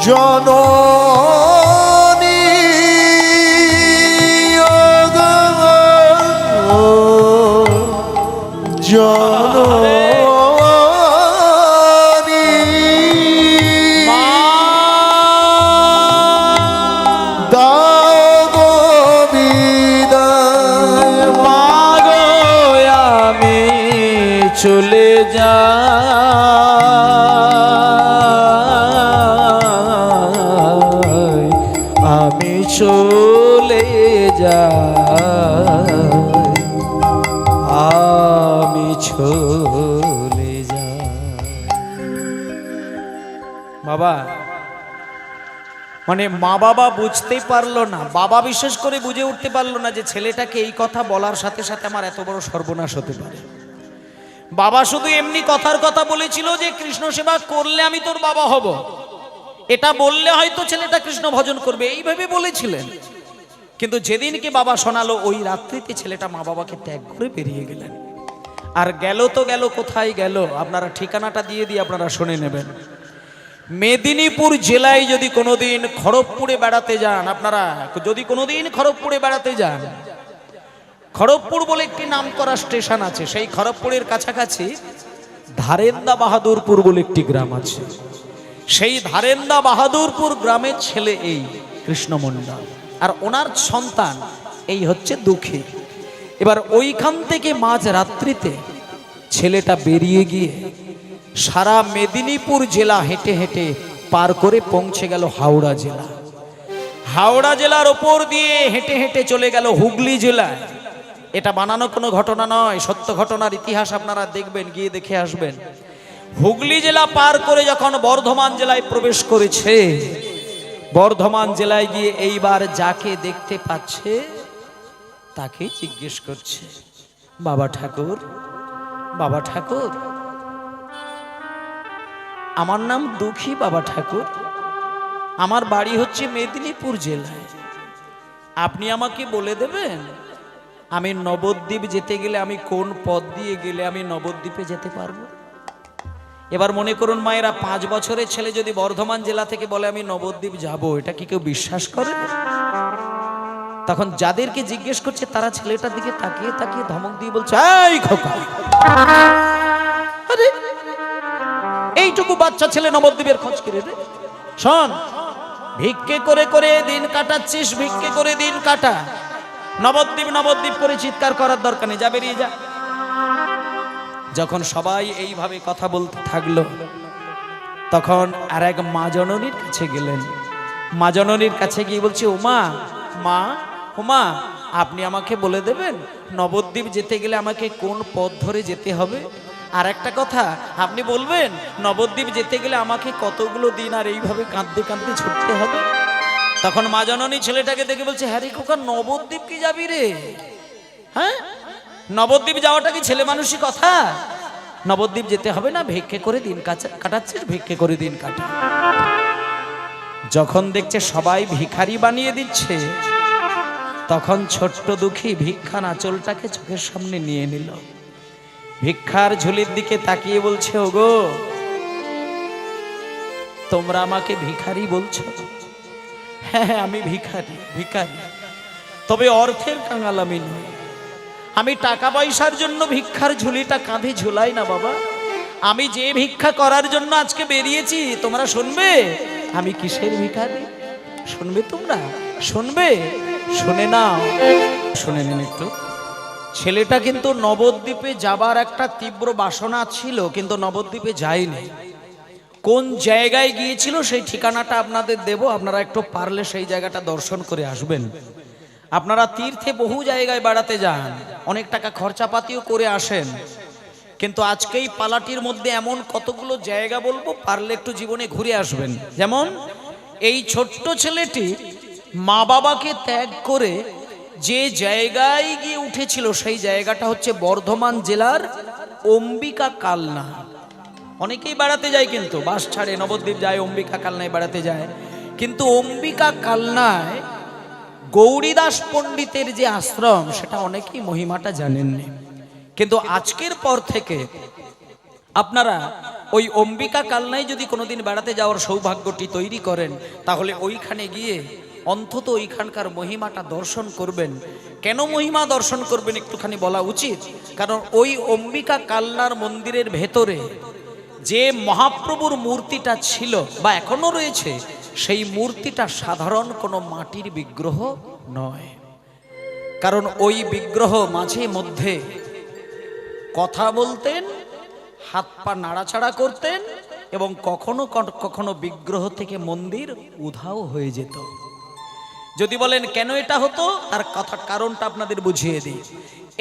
জননী জননী দাও বিদায় মাগো আমি চলে যাই, আমি চলে যাই, আমি চলে যাই। বাবা মানে মা বাবা বুঝতেই পারলো না, বাবা বিশেষ করে বুঝে উঠতে পারলো না যে ছেলেটাকে এই কথা বলার সাথে সাথে আমার এত বড় সর্বনাশ হতে পারে। বাবা শুধু এমনি কথার কথা বলেছিল যে কৃষ্ণ সেবা করলে আমি তোর বাবা হব, এটা বললে হয়তো ছেলেটা কৃষ্ণ ভজন করবে, এইভাবে বলেছিলেন। কিন্তু যেদিনকে বাবা শোনালো ওই রাত্রিতে ছেলেটা মা বাবাকে ত্যাগ করে বেরিয়ে গেলেন। আর গেল তো গেল, কোথায় গেল আপনারা ঠিকানাটা দিয়ে দিয়ে আপনারা শুনে নেবেন। মেদিনীপুর জেলায় যদি কোনোদিন খড়গপুরে বেড়াতে যান, আপনারা যদি কোনোদিন খড়গপুরে বেড়াতে যান, খড়গপুর বলে একটি নামকরা স্টেশন আছে, সেই খড়গপুরের কাছাকাছি ধারেন্দা বাহাদুরপুর বলে একটি গ্রাম আছে। সেই ধারেন্দা বাহাদুরপুর গ্রামের ছেলে এই কৃষ্ণমণ্ডল, আর ওনার সন্তান এই হচ্ছে দুঃখী। এবার ওইখান থেকে মাঝ রাত্রিতে ছেলেটা বেরিয়ে গিয়ে সারা মেদিনীপুর জেলা হেঁটে হেঁটে পার করে পৌঁছে গেল হাওড়া জেলা। হাওড়া জেলার ওপর দিয়ে হেঁটে হেঁটে চলে গেল হুগলি জেলায়। এটা বানানো কোনো ঘটনা নয়, সত্য ঘটনার ইতিহাস আপনারা দেখবেন, গিয়ে দেখে আসবেন। হুগলি জেলা পার করে যখন বর্ধমান জেলায় প্রবেশ করেছে, বর্ধমান জেলায় গিয়ে এইবার যাকে দেখতে পাচ্ছে তাকে জিজ্ঞেস করছে, বাবা ঠাকুর, বাবা ঠাকুর, আমার নাম দুঃখী বাবা ঠাকুর, আমার বাড়ি হচ্ছে মেদিনীপুর জেলায়, আপনি আমাকে বলে দেবেন আমি নবদ্বীপ যেতে গেলে আমি কোন পথ দিয়ে গেলে আমি নবদ্বীপে যেতে পারবো? এবার মনে করুন মায়েরা, 5 বছরের ছেলে যদি বর্ধমান জেলা থেকে বলে আমি নবদ্বীপ যাব, এটা কি কেউ বিশ্বাস করে? তখন যাদেরকে জিজ্ঞেস করছে তারা ছেলেটার দিকে তাকিয়ে তাকিয়ে ধমক দিয়ে বলছে, এই খোকা, আরে এইটুকু বাচ্চা ছেলে নবদ্বীপের খোঁজ করে রে? শোন, ভিক্ষে করে করে দিন কাটাচ্ছিস, ভিক্ষে করে দিন কাটা, নবদ্বীপ নবদ্বীপ করে চিৎকার করার দরকার নেই, যা বেরিয়ে যা। যখন সবাই এইভাবে কথা বলতে থাকলো, তখন আর এক মা জননীর কাছে গেলেন। মা জননীর কাছে গিয়ে বলছে, ওমা, মা, ওমা, আপনি আমাকে বলে দেবেন নবদ্বীপ যেতে গেলে আমাকে কোন পথ ধরে যেতে হবে? আর একটা কথা আপনি বলবেন নবদ্বীপ যেতে গেলে আমাকে কতগুলো দিন আর এইভাবে কাঁদতে কাঁদতে ছুটতে হবে? তখন মা জননী ছেলেটাকে দেখে বলছে, হ্যাঁ রে খোকা, নবদ্বীপ কি যাবি রে? হ্যাঁ, নবদ্বীপ যাওয়াটা কি ছেলে মানুষই কথা? নবদ্বীপ যেতে হবে না, ভিক্ষে করে দিন কাটাচ্ছিস, ভিক্ষে করে দিন কাটা। যখন দেখছে সবাই ভিখারি বানিয়ে দিচ্ছে, তখন ছোট্ট দুঃখী ভিক্ষার আঁচলটাকে চোখের সামনে নিয়ে নিল, ভিক্ষার ঝুলির দিকে তাকিয়ে বলছে, ওগো, তোমরা আমাকে ভিখারি বলছো? হ্যাঁ, আমি ভিখারি, ভিখারি, তবে অর্থের কাঙাল আমি নই। আমি টাকা পয়সার জন্য ভিক্ষার ঝুলিটা কাঁধে ঝুলাই না বাবা। আমি যে ভিক্ষা করার জন্য আজকে বেরিয়েছি, তোমরা শুনবে আমি কিসের ভিখারি? শুনবে তোমরা? শুনবে? শুনে নাও, শুনে নিন একটু। ছেলেটা কিন্তু নবদ্বীপে যাবার একটা তীব্র বাসনা ছিল, কিন্তু নবদ্বীপে যায়নি। কোন জায়গায় গিয়েছিল সেই ঠিকানাটা আপনাদের দেব, আপনারা একটু পারলে সেই জায়গাটা দর্শন করে আসবেন। আপনারা তীর্থে বহু জায়গায় বেড়াতে যান, অনেক টাকা খরচাপাতিও করে আসেন, কিন্তু আজকেই পালাটির মধ্যে এমন কতগুলো জায়গা বলবো, পারলে একটু জীবনে ঘুরে আসবেন। যেমন এই ছোট্ট ছেলেটি মা বাবাকে ত্যাগ করে যে জায়গায় গিয়ে উঠেছিল, সেই জায়গাটা হচ্ছে বর্ধমান জেলার অম্বিকা কালনা। অনেকেই বেড়াতে যায়, কিন্তু বাস ছাড়ে নবদ্বীপ যায়, অম্বিকা কালনায় বেড়াতে যায়, কিন্তু অম্বিকা কালনায় গৌরীদাস পণ্ডিতের যে আশ্রম সেটা অনেকেই মহিমাটা জানেননি, কিন্তু আজকের পর থেকে আপনারা ওই অম্বিকা কালনায় যদি কোনোদিন বেড়াতে যাওয়ার সৌভাগ্যটি তৈরি করেন, তাহলে ওইখানে গিয়ে অন্তত ওইখানকার মহিমাটা দর্শন করবেন। কেন মহিমা দর্শন করবেন একটুখানি বলা উচিত, কারণ ওই অম্বিকা কালনার মন্দিরের ভেতরে যে মহাপ্রভুর মূর্তিটা ছিল বা এখনো রয়েছে, সেই মূর্তিটা সাধারণ কোনো মাটির বিগ্রহ নয়। কারণ ওই বিগ্রহ মাঝে মধ্যে কথা বলতেন, হাত পা নাড়াচাড়া করতেন, এবং কখনো কখনো বিগ্রহ থেকে মন্দির উধাও হয়ে যেত। যদি বলেন কেন এটা হতো, তার কথা কারণটা আপনাদের বুঝিয়ে দিই।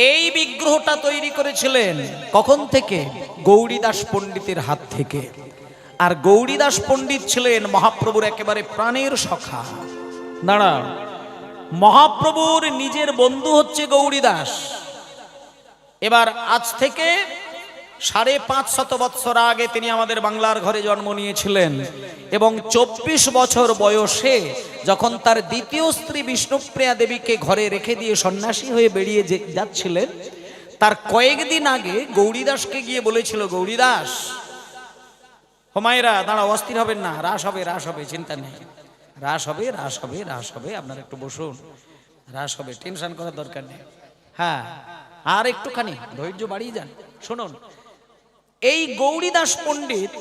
এই বিগ্রহটা তৈরি করেছিলেন কখন থেকে? গৌরীদাস পণ্ডিতের হাত থেকে। আর গৌরীদাস পণ্ডিত ছিলেন মহাপ্রভুর একেবারে প্রাণের সখা। দাঁড়া, মহাপ্রভুর নিজের বন্ধু হচ্ছে গৌরীদাস। এবার আজ থেকে 550 বৎসর আগে তিনি আমাদের বাংলার ঘরে জন্ম নিয়েছিলেন, এবং 24 বছর বয়সে যখন তার দ্বিতীয় স্ত্রী বিষ্ণুপ্রিয়া দেবীকে ঘরে রেখে দিয়ে সন্ন্যাসী হয়ে বেরিয়ে যাচ্ছিলেন, তার কয়েকদিন আগে গৌরীদাসকে গিয়ে বলেছিল, গৌরীদাস, হুমায়রা দাঁড়া, অস্থির হবেন না, রাস হবে, রাস হবে, চিন্তা নেই, রাস হবে, রাস হবে, রাস হবে, আপনারা একটু বসুন, রাস হবে, টেনশন করার দরকার নেই। হ্যাঁ, আর একটুখানি ধৈর্য বাড়িয়ে যান, শুনুন। এই গৌরীদাস পণ্ডিত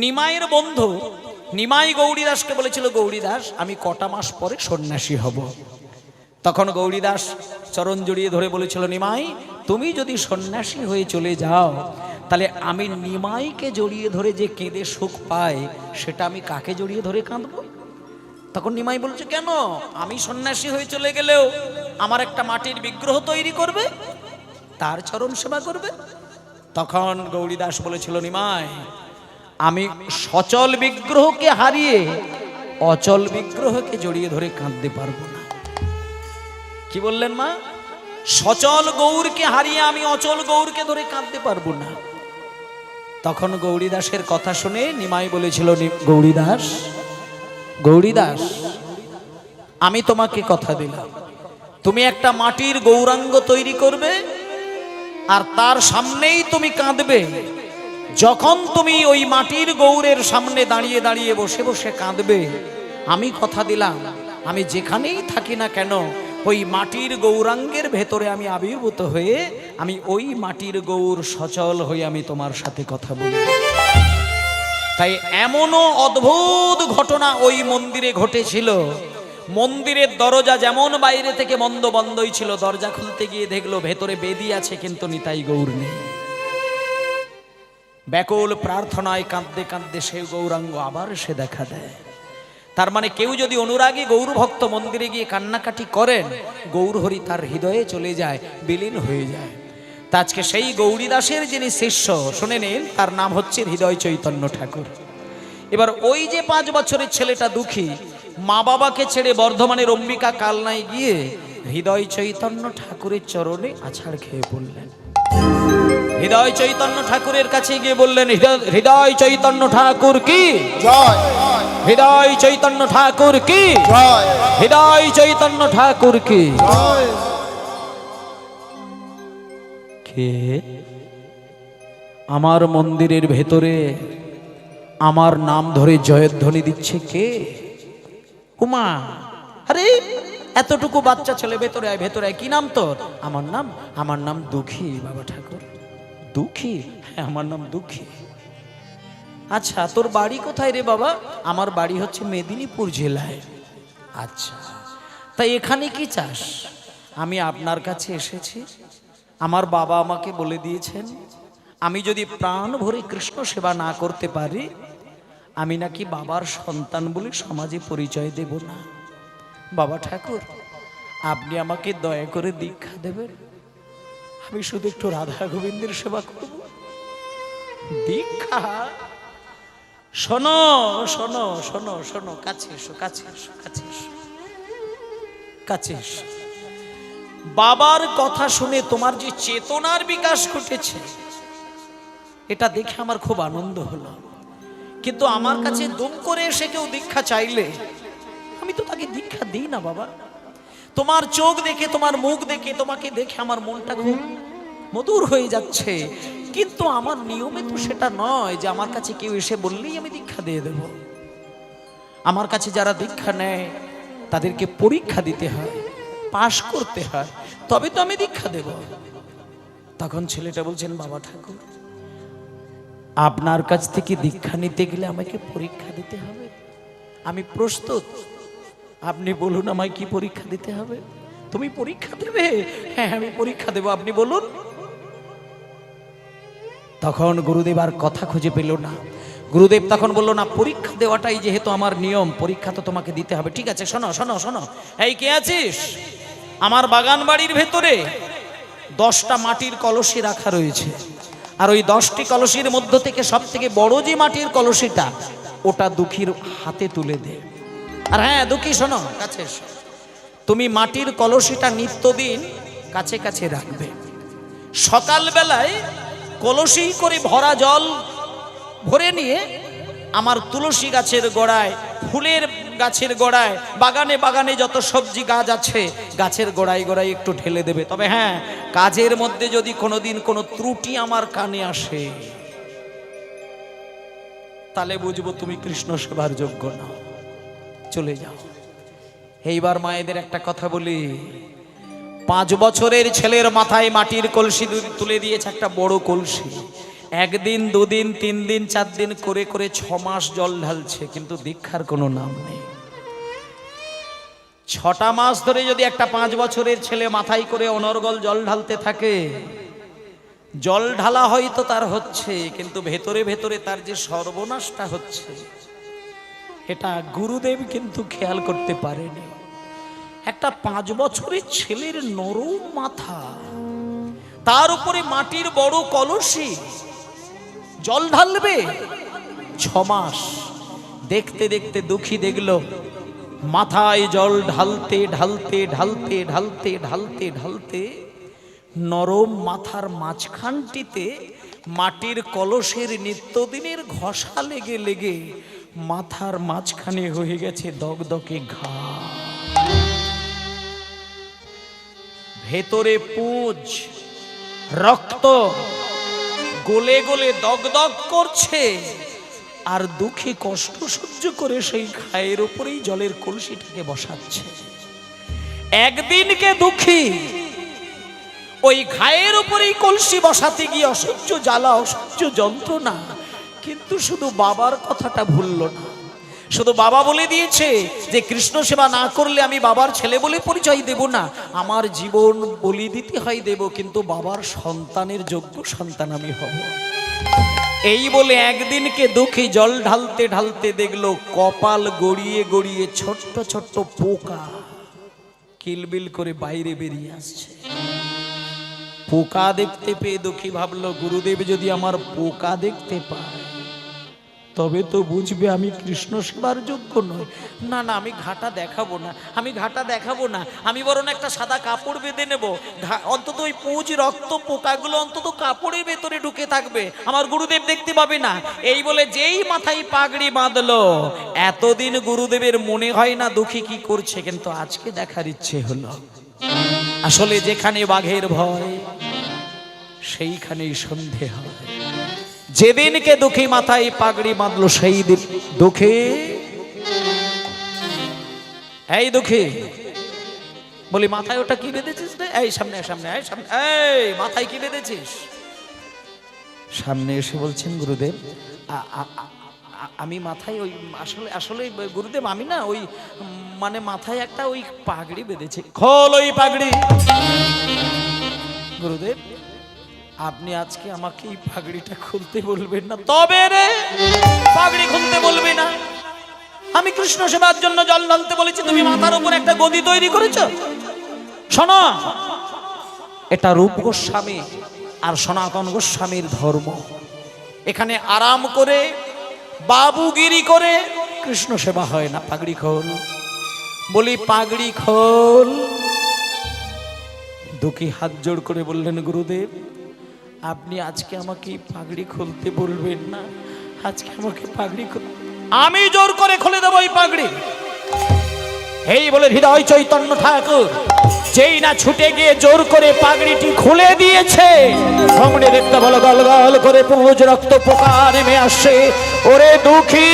নিমাইয়ের বন্ধু, নিমাই গৌরীদাসকে বলেছিল, গৌরীদাস, আমি কটা মাস পরে সন্ন্যাসী হব। তখন গৌরীদাস চরণ জড়িয়ে ধরে বলেছিল, নিমাই, তুমি যদি সন্ন্যাসী হয়ে চলে যাও, তাহলে আমি নিমাইকে জড়িয়ে ধরে যে কেঁদে সুখ পাই, সেটা আমি কাকে জড়িয়ে ধরে কাঁদব? তখন নিমাই বলছে, কেন? আমি সন্ন্যাসী হয়ে চলে গেলেও আমার একটা মাটির বিগ্রহ তৈরি করবে, তার চরণ সেবা করবে। তখন গৌরীদাস বলেছিল, নিমাই, আমি সচল বিগ্রহকে হারিয়ে অচল বিগ্রহকে জড়িয়ে ধরে কাঁদতে পারবো না। কি বললেন মা? সচল গৌরকে হারিয়ে আমি অচল গৌরকে ধরে কাঁদতে পারবো না। তখন গৌরীদাসের কথা শুনে নিমাই বলেছিল, গৌরীদাস, গৌরীদাস, আমি তোমাকে কথা দিলাম, তুমি একটা মাটির গৌরাঙ্গ তৈরি করবে, আর তার সামনেই তুমি কাঁদবে। যখন তুমি ওই মাটির গৌরের সামনে দাঁড়িয়ে দাঁড়িয়ে বসে বসে কাঁদবে, আমি কথা দিলাম, আমি যেখানেই থাকি না কেন, ওই মাটির গৌরাঙ্গের ভেতরে আমি আবির্ভূত হয়ে আমি ওই মাটির গৌর সচল হয়ে আমি তোমার সাথে কথা বলি। তাই এমনও অদ্ভুত ঘটনা ওই মন্দিরে ঘটেছিল। মন্দিরের দরজা যেমন বাইরে থেকে মন্দ বন্ধই ছিল, দরজা খুলতে গিয়ে দেখলো ভেতরে বেদি আছে, কিন্তু নিতাই গৌর নেই। ব্যাকুল প্রার্থনায় কাঁদতে কাঁদতে সেই গৌরাঙ্গ আবার সে দেখা দেয়। তার মানে কেউ যদি অনুরাগী গৌর ভক্ত মন্দিরে গিয়ে কান্নাকাটি করেন, গৌরহরি তার হৃদয়ে চলে যায়, বিলীন হয়ে যায়। তা আজকে সেই গৌরীদাসের যিনি শিষ্য, শুনে নিন, তার নাম হচ্ছে হৃদয় চৈতন্য ঠাকুর। এবার ওই যে 5 বছরের ছেলেটা দুঃখী, মা বাবাকে ছেড়ে বর্ধমানের অম্বিকা কালনায় গিয়ে হৃদয় চৈতন্য ঠাকুরের চরণে আছাড় খেয়ে পড়লেন। হৃদয় চৈতন্য ঠাকুরের কাছে গিয়ে বললেন, হৃদয় চৈতন্য ঠাকুর কি জয়, হৃদয় চৈতন্য ঠাকুর কি জয়, হৃদয় চৈতন্য ঠাকুর কি জয়। কে আমার মন্দিরের ভেতরে আমার নাম ধরে জয়ধ্বনি দিচ্ছে? কে? উমা, আরে এতটুকু বাচ্চা ছেলে, ভেতরে আয়, ভেতরে আয়। কি নাম তোর? আমার নাম দুঃখী বাবা ঠাকুর। দুঃখী? হ্যাঁ, আমার নাম দুঃখী। আচ্ছা, তোর বাড়ি কোথায় রে বাবা? আমার বাড়ি হচ্ছে মেদিনীপুর জেলায়। আচ্ছা, তাই এখানে কি চাস? আমি আপনার কাছে এসেছি, আমার বাবা আমাকে বলে দিয়েছেন, আমি যদি প্রাণ ভরে কৃষ্ণ সেবা না করতে পারি, আমি নাকি বাবার সন্তান বলে সমাজে পরিচয় দেব না। বাবা ঠাকুর, আপনি আমাকে দয়া করে দীক্ষা দেবেন, আমি শুধু একটু রাধা গোবিন্দের সেবা করব। দীক্ষা? শোনো শোনো শোনো শোনো, কাছে এসো, কাছে এসো, কাছে এসো, কাছে এসো। বাবার কথা শুনে তোমার যে চেতনার বিকাশ ঘটেছে, এটা দেখে আমার খুব আনন্দ হলো। কিন্তু আমার কাছে দুম করে এসে কেউ দীক্ষা চাইলে আমি তো তাকে দীক্ষা দিই না বাবা। তোমার চোখ দেখে, তোমার মুখ দেখে, তোমাকে দেখে আমার মনটা খুব মধুর হয়ে যাচ্ছে, কিন্তু আমার নিয়মে তো সেটা নয় যে আমার কাছে কেউ এসে বললেই আমি দীক্ষা দিয়ে দেব। আমার কাছে যারা দীক্ষা নেয় তাদেরকে পরীক্ষা দিতে হয়, পাশ করতে হয়, তবে তো আমি দীক্ষা দেব। তখন ছেলেটা বলছেন, বাবা ঠাকুর, আপনার কাছ থেকে দীক্ষা নিতে গেলে আমাকে পরীক্ষা দিতে হবে, আমি প্রস্তুত। আপনি বলুন আমায় কি পরীক্ষা দিতে হবে? তুমি পরীক্ষা দেবে? হ্যাঁ, আমি পরীক্ষা দেব, আপনি বলুন। তখন গুরুদেব আর কথা খুঁজে পেল না। গুরুদেব তখন বলল, না, পরীক্ষা দেওয়াটাই যেহেতু আমার নিয়ম, পরীক্ষা তো তোমাকে দিতে হবে। ঠিক আছে, শোনো শোনো শোনো, এই কে আছিস? আমার বাগান বাড়ির ভেতরে 10টা মাটির কলসি রাখা রয়েছে, আর ওই 10টি কলসির মধ্য থেকে সব থেকে বড় যে মাটির কলসিটা, ওটা দুঃখীর হাতে তুলে দে। আর হ্যাঁ দুঃখী, শোনো, কাছে এসো। তুমি মাটির কলসিটা নিত্যদিন কাছে কাছে রাখবে। সকালবেলায় কলসি করে ভরা জল ভরে নিয়ে আমার তুলসী গাছের গোড়ায়, ফুলের গাছের গোড়ায়, বাগানে বাগানে যত সবজি গাছ আছে, গাছের গোড়ায় গোড়ায় একটু ঢেলে দেবে। তবে হ্যাঁ, কাজের মধ্যে যদি কোনোদিন কোনো ত্রুটি আমার কানে আসে, তাহলে বুঝবো তুমি কৃষ্ণ সেবার যোগ্য না, চলে যাও। এইবার মায়েদের একটা কথা বলি, 5 বছরের ছেলের মাথায় মাটির কলসি তুলে দিয়েছে, একটা বড় কলসি। 1 দিন 2 দিন 3 দিন 4 দিন করে করে 6 মাস জল ঢালছে, কিন্তু দীক্ষার কোনো নাম নেই। 6টা মাস ধরে যদি একটা 5 বছরের ছেলে মাথায় করে অনর্গল জল ঢালতে থাকে, জল ঢালা হয়তো তার হচ্ছে, কিন্তু ভেতরে ভেতরে তার যে সর্বনাশটা হচ্ছে, এটা গুরুদেব কিন্তু খেয়াল করতে পারেনি। একটা 5 বছরের ছেলের নরম মাথা, তার উপরে মাটির বড় কলসি, জল ঢালবে 6 মাস। দেখতে দেখতে দুঃখী দেখল মাথায় জল ঢালতে ঢালতে ঢালতে ঢালতে ঢালতে ঢালতে নরম মাথার মাঝখানটিতে মাটির কলসের নিত্যদিনের ঘষা লেগে লেগে মাথার মাঝখানে হয়ে গেছে দগদগে ঘা। ভেতরে পুঁজ, রক্ত গলে গলে দগদগ করছে, আর দুঃখী কষ্ট সহ্য করে সেই ঘায়ের উপরেই জলের কলসিটাকে বসাচ্ছে। একদিনকে দুঃখী ওই ঘায়ের উপরেই কলসি বসাতে গিয়ে অসহ্য জ্বালা, অসহ্য যন্ত্রণা, কিন্তু শুধু বাবার কথাটা ভুলল না। শুধু বাবা বলে দিয়েছে যে কৃষ্ণ সেবা না করলে আমি বাবার ছেলে বলে পরিচয় দেব না, আমার জীবন বলি দিতে হয় দেব, কিন্তু বাবার সন্তানের যোগ্য সন্তান আমি হব। এই বলে একদিনকে দুঃখী জল ঢালতে ঢালতে দেখলো কপাল গড়িয়ে গড়িয়ে ছোট্ট ছোট্ট পোকা কিলবিল করে বাইরে বেরিয়ে আসছে। পোকা দেখতে পেয়ে দুঃখী ভাবলো, গুরুদেব যদি আমার পোকা দেখতে পায় তবে তো বুঝবে আমি কৃষ্ণ সেবার যোগ্য নই। না না, আমি ঘাটা দেখাবো না, আমি ঘাটা দেখাবো না, আমি বরং একটা সাদা কাপড় বেঁধে নেব, অন্তত ওই পুঁজ রক্ত পোকাগুলো অন্তত কাপড়ের ভেতরে ঢুকে থাকবে, আমার গুরুদেব দেখতে পাবে না। এই বলে যেই মাথায় পাগড়ি বাঁধলো, এতদিন গুরুদেবের মনে হয় না দুঃখী কি করছে, কিন্তু আজকে দেখার ইচ্ছে হলো। আসলে যেখানে বাঘের ভয় সেইখানেই সন্ধে হয়। যেদিনকে দুঃখী মাথায় পাগড়ি বাঁধলো সেই দিন দুঃখী, এই দুঃখী বলি মাথায় ওটা কি বেঁধেছিস রে? এই সামনে সামনে, এই সামনে, এই মাথায় কি বেঁধেছিস? সামনে এসে বলছেন, গুরুদেব আমি মাথায় ওই আসলে আসলে গুরুদেব আমি না ওই মানে মাথায় একটা ওই পাগড়ি বেঁধেছি। খোল ওই পাগড়ি। গুরুদেব আপনি আজকে আমাকে এই পাগড়িটা খুলতে বলবেন না? তবে রে, পাগড়ি খুলতে বলবি না? আমি কৃষ্ণ সেবার জন্য জল ঢালতে বলেছি, তুমি মাথার উপর একটা গদি তৈরি করেছো। শোনো, এটা রূপ গোস্বামী আর সনাতন গোস্বামীর ধর্ম। এখানে আরাম করে বাবুগিরি করে কৃষ্ণ সেবা হয় না। পাগড়ি খোল। বলি পাগড়ি খোল। দুঃখী হাত জোড় করে বললেন, গুরুদেব আপনি আজকে আমাকে পাগড়ি খুলতে বলবেন না, আজকে আমাকে পাগড়ি আমি জোর করে খুলে দেবো এই পাগড়ি। এই বলে হৃদয় চৈতন্য ঠাকুর যেই না ছুটে গিয়ে জোর করে পাগড়িটি খুলে দিয়েছে, সামনে দেখতে বলো গল গল করে পুঁজ রক্ত পোকা নেমে আসছে। ওরে দুঃখী,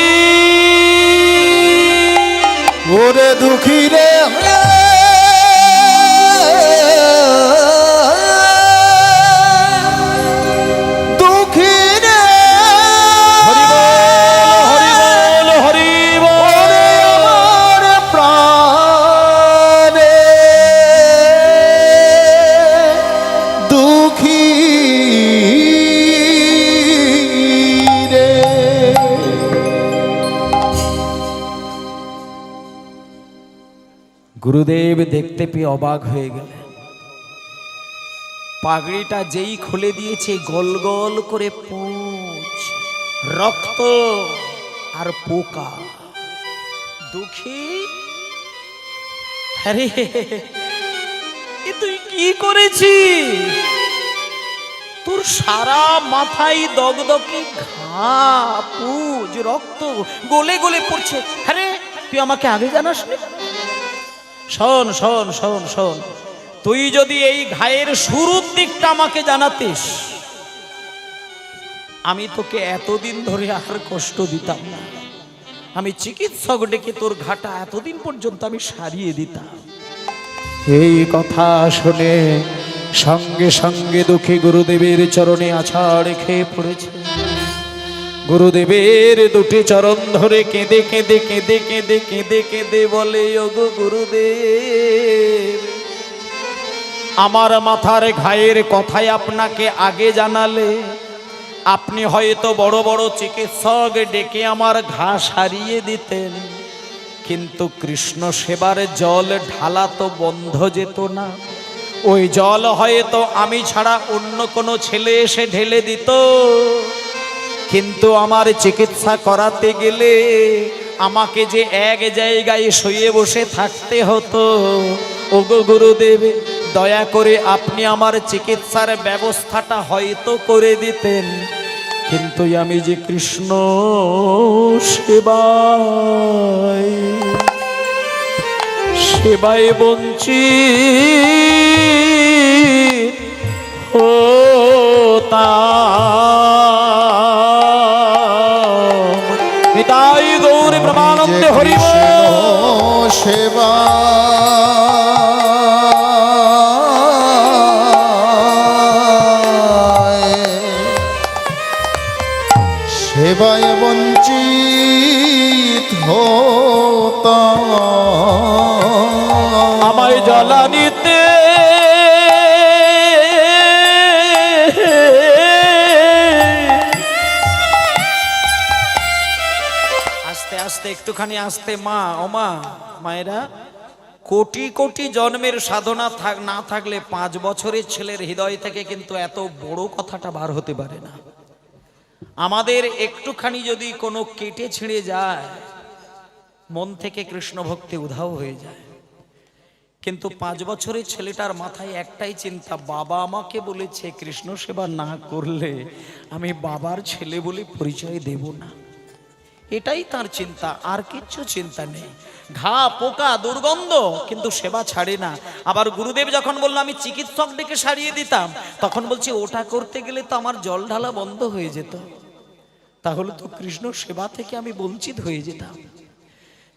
ওরে দুঃখী রে, দুঃখী রে, হরি বল হরি বল হরি বল। আমার প্রাণে দুঃখী রে। গুরুদেব দেখতে পেয়ে অবাক হয়ে গেলেন। পাগড়িটা যেই খুলে দিয়েছে, গোল গোল করে পুঁজ, রক্ত আর পোকা। দুঃখী, আরে এ তুই কি করেছিস? তোর সারা মাথায় দগদগে ঘা, পুঁজ, রক্ত গলে গলে পড়ছে। আরে তুই আমাকে আগে জানাসনি? শোন শোন শোন শোন, তুই যদি এই ঘায়ের শুরুর দিকটা আমাকে জানাতিস, আমি তোকে এতদিন ধরে আর কষ্ট দিতাম না। আমি চিকিৎসক ডেকে তোর ঘাটা এতদিন পর্যন্ত আমি সারিয়ে দিতাম। এই কথা শুনে সঙ্গে সঙ্গে দুঃখী গুরুদেবের চরণে আছাড় খেয়ে পড়েছে। গুরুদেবের দুটি চরণ ধরে কেঁদে কেঁদে কেঁদে কেঁদে কেঁদে কেঁদে বলে, ওগো গুরুদেব, আমার মাথার ঘায়ের কথাই আপনাকে আগে জানালে আপনি হয়তো বড় বড় চিকিৎসক ডেকে আমার ঘা সারিয়ে দিতেন, কিন্তু কৃষ্ণ সেবার জল ঢালা তো বন্ধ যেত না। ওই জল হয়তো আমি ছাড়া অন্য কোনো ছেলে এসে ঢেলে দিত, কিন্তু আমার চিকিৎসা করাতে গেলে আমাকে যে এক জায়গায় শুয়ে বসে থাকতে হতো। ওগো গুরুদেব, দয়া করে আপনি আমার চিকিৎসার ব্যবস্থাটা হয়তো করে দিতেন, কিন্তু আমি যে কৃষ্ণ সেবায় বঞ্চিত হতাম। নিতাই গৌর ব্রহ্মানন্দে হরি বল। সেবা সেবায় বঞ্চিত হতাম। আমায় জ্বালানিতে আস্তে আস্তে একটুখানি আস্তে, মা ও মা, মায়েরা, কোটি কোটি জন্মের সাধনা না থাকলে 5 বছরের ছেলের হৃদয় থেকে কিন্তু এত বড় কথাটা বার হতে পারে না। আমাদের একটুখানি যদি কোনো কেটে ছিঁড়ে যায়, মন থেকে কৃষ্ণ ভক্তি উধাও হয়ে যায়। কিন্তু 5 বছরের ছেলেটার মাথায় একটাই চিন্তা, বাবা আমাকে বলেছে কৃষ্ণ সেবা না করলে আমি বাবার ছেলে বলে পরিচয় দেব না। এটাই তার চিন্তা, আর কিচ্ছু চিন্তা নেই। ঘা, পোকা, দুর্গন্ধ, কিন্তু সেবা ছাড়ে না। আবার গুরুদেব যখন বললো আমি চিকিৎসক ডেকে সারিয়ে দিতাম, তখন বলছে ওটা করতে গেলে তো আমার জল ঢালা বন্ধ হয়ে যেত, তাহলে তো কৃষ্ণ সেবা থেকে আমি বঞ্চিত হয়ে যেতাম।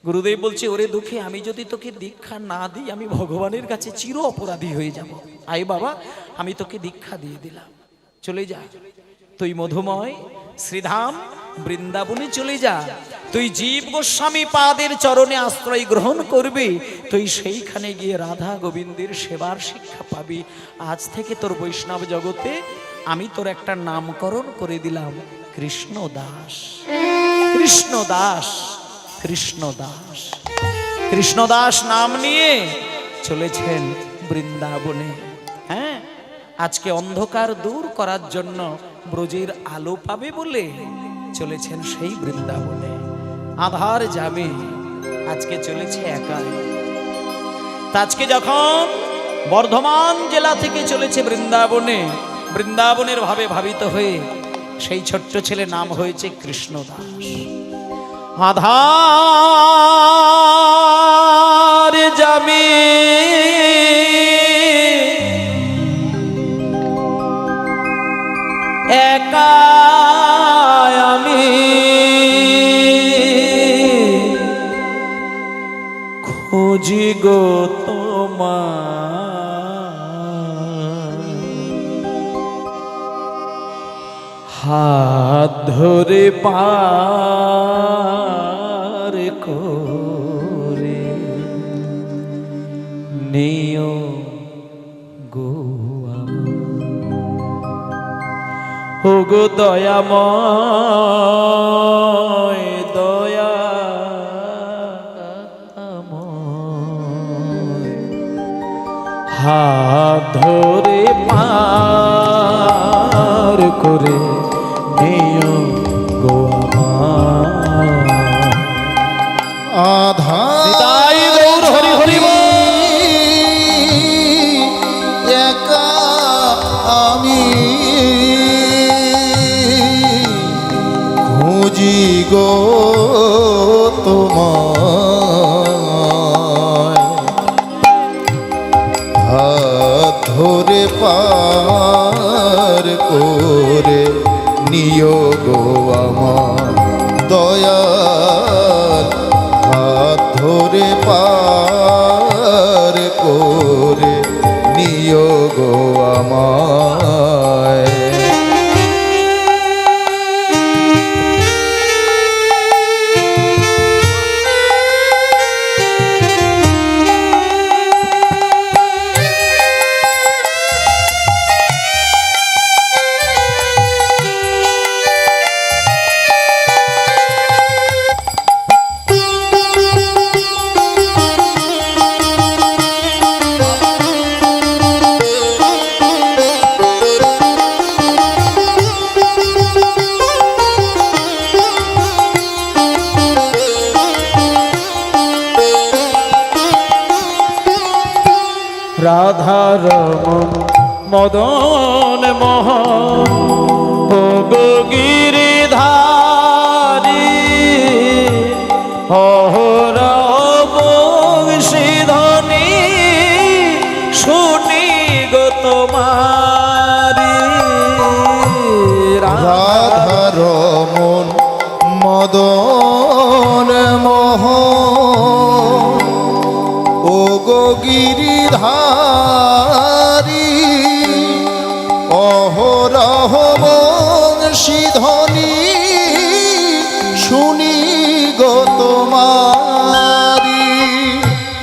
গুরুদেব বলছে, ওরে দুঃখী, আমি যদি তোকে দীক্ষা না দিই আমি ভগবানের কাছে চির অপরাধী হয়ে যাব। আই বাবা, আমি তোকে দীক্ষা দিয়ে দিলাম, চলে যা, তুই মধুময় শ্রীধাম বৃন্দাবনে চলে যা, তুই জীব গোস্বামী পাদের চরণে আশ্রয় গ্রহণ করবি, তুই সেইখানে গিয়ে রাধা গোবিন্দের সেবার শিক্ষা পাবি। আজ থেকে তোর বৈষ্ণব জগতে আমি তোর একটা নামকরণ করে দিলাম, কৃষ্ণ দাস। কৃষ্ণ দাস, কৃষ্ণ দাস, কৃষ্ণ দাস নাম নিয়ে চলেছেন বৃন্দাবনে। হ্যাঁ, আজকে অন্ধকার দূর করার জন্য ব্রজের আলো পাবে বলে চলেছেন সেই বৃন্দাবনে। আধার যাবে, আজকে চলেছে একাই। আজকে যখন বর্ধমান জেলা থেকে চলেছে বৃন্দাবনে, বৃন্দাবনের ভাবে ভাবিত হয়ে সেই ছোট্ট ছেলে নাম হয়েছে কৃষ্ণ দাস। আধার আমি একা আমি খুঁজি গো তোমার হাত ধরে পার করে নিও গো ও গো দয়াময় দয়াময় হাত ধরে পার করে নিও গো আমার আধার গৌর হরি হরি বল। একা আমি খুঁজি গো তোমায় হাত ধরে পার করে নিও গো আমার দয়াল হাত ধরে পার করে নিও গো আমায় রাধারমণ মদন মোহন গিরিধারী অহরব বংশীধ্বনি শুনি গো তোমারি রাধারমণ মদন মোহন ও গো গিরিধারী অহরহ বংশীধ্বনি শুনি গো তোমারি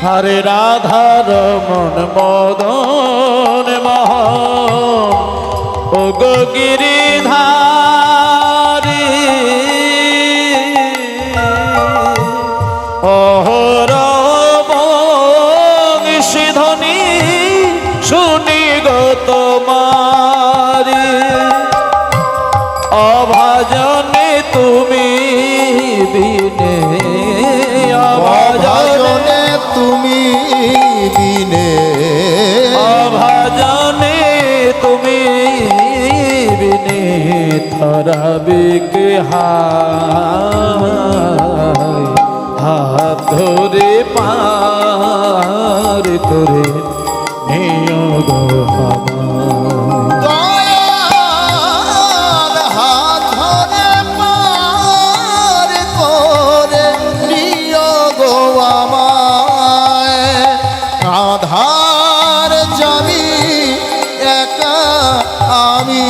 হরে রাধারমণ মদন মোহন ও গো গিরিধারী অহরব বংশীধ্বনি শুনি গো তোমারি অভাজনে তুমি বিনে অভাজনে তুমি বিনে অভাজনে তুমি বিনে ধরাবে কে হাত ধরে পার করে নিও গো আমার দয়াল হাত ধরে পার করে নিও গো আমায় আধার জানি একা আমি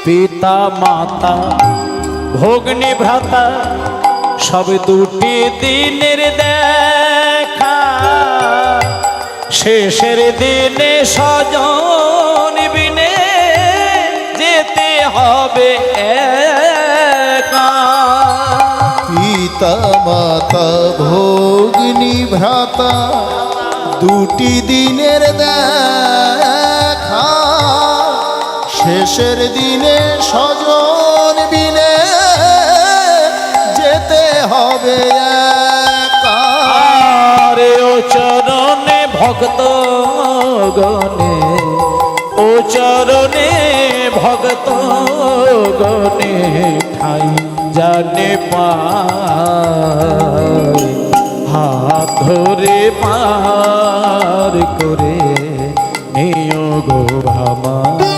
পিতা মাতা ভগ্নী ভ্রাতা সব দুটি দিনের দেখা, শেষের দিনে স্বজন বিনে যেতে হবে একা। পিতা মাতা ভগ্নী ভ্রাতা দুটি দিনের দেখা, শেষের দিনে স্বজন বিনে যেতে হবে একা। আরে ও চরণে ভক্ত গণে, ও চরণে ভক্ত গণে ঠাই জানে পায়, হাত ধরে পার করে নিও গো ভামায়।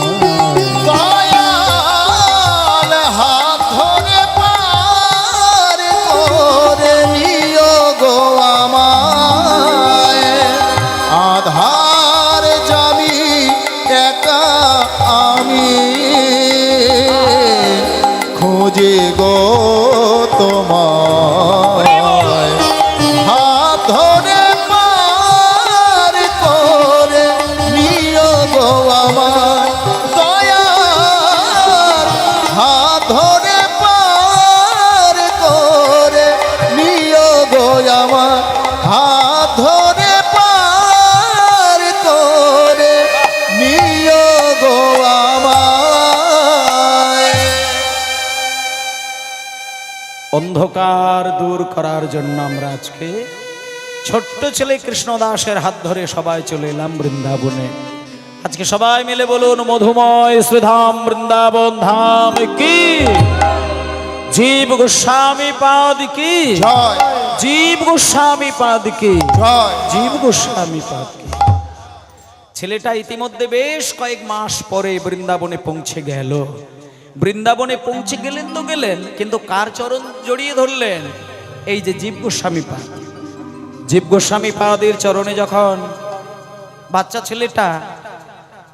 দয়াল হাত ধরে পার করে নিও গো আমায়, আধার যাবি একা আমি খোঁজে গো তোমায়। হাত ধরে পার করে নিও গো আমায়, দয়াল হাত ধরে পার করে নিও গো আমায়, হাত ধরে পার করে নিও গো আমায়। অন্ধকার দূর করার জন্য আমরা আজকে ছোট্ট ছেলে কৃষ্ণদাসের হাত ধরে সবাই চলে এলাম বৃন্দাবনে। আজকে সবাই মিলে বলুন, মধুময় শ্রীধাম বৃন্দাবন ধাম কি, জীব গোস্বামী পাদ কি, জয় জীব গোস্বামী পাদ কি, জয়। জীব গোস্বামী পাদ কি। ছেলেটা ইতিমধ্যে বেশ কয়েক মাস পরে বৃন্দাবনে পৌঁছে গেল। বৃন্দাবনে পৌঁছে গেলেন তো গেলেন, কিন্তু কার চরণ জড়িয়ে ধরলেন? এই যে জীব গোস্বামী পাদ। জীব গোস্বামী পাদের চরণে যখন বাচ্চা ছেলেটা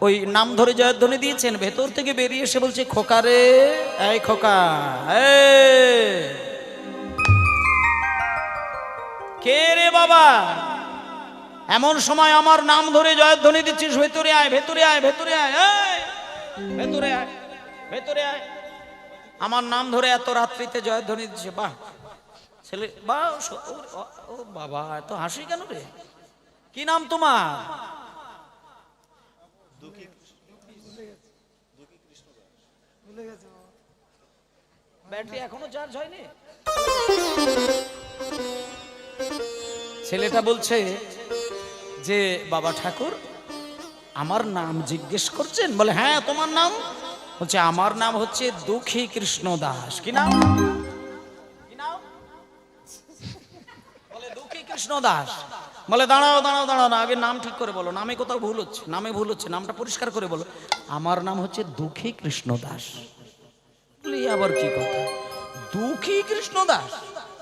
ওই নাম ধরে জয়ধ্বনি দিয়েছেন, ভেতর থেকে বেরিয়ে এসে বলছে, খোকা রে, এই খোকা, কে রে বাবা, এমন সময় আমার নাম ধরে জয়ধ্বনি দিচ্ছিস? ভেতরে আয়, ভেতরে আয়, ভেতরে আয়, ভেতরে আয়, ভেতরে আয়। আমার নাম ধরে এত রাত্রিতে জয়ধ্বনি দিচ্ছে। বাহ ছেলে, বাহ, ও বাবা, এত হাসি কেন রে? কি নাম তোমার? ব্যাটারি এখনো চার্জ হয়নি। ছেলেটা বলছে যে, বাবা ঠাকুর, আমার নাম জিজ্ঞেস করছেন? বলে, হ্যাঁ, তোমার নাম? বলছে, আমার নাম হচ্ছে দুঃখী কৃষ্ণ দাস। কি নাম? কি নাম? বলে, দুঃখী কৃষ্ণ দাস। বলে, দাঁড়াও দাঁড়াও দাঁড়াও না, আগে নাম ঠিক করে বলো, নামে কোথাও ভুল হচ্ছে, নামে ভুল হচ্ছে, নামটা পরিষ্কার করে বলো। আমার নাম হচ্ছে দুঃখী কৃষ্ণ দাস। বলি, আবার কি কথা? দুঃখী কৃষ্ণ দাস?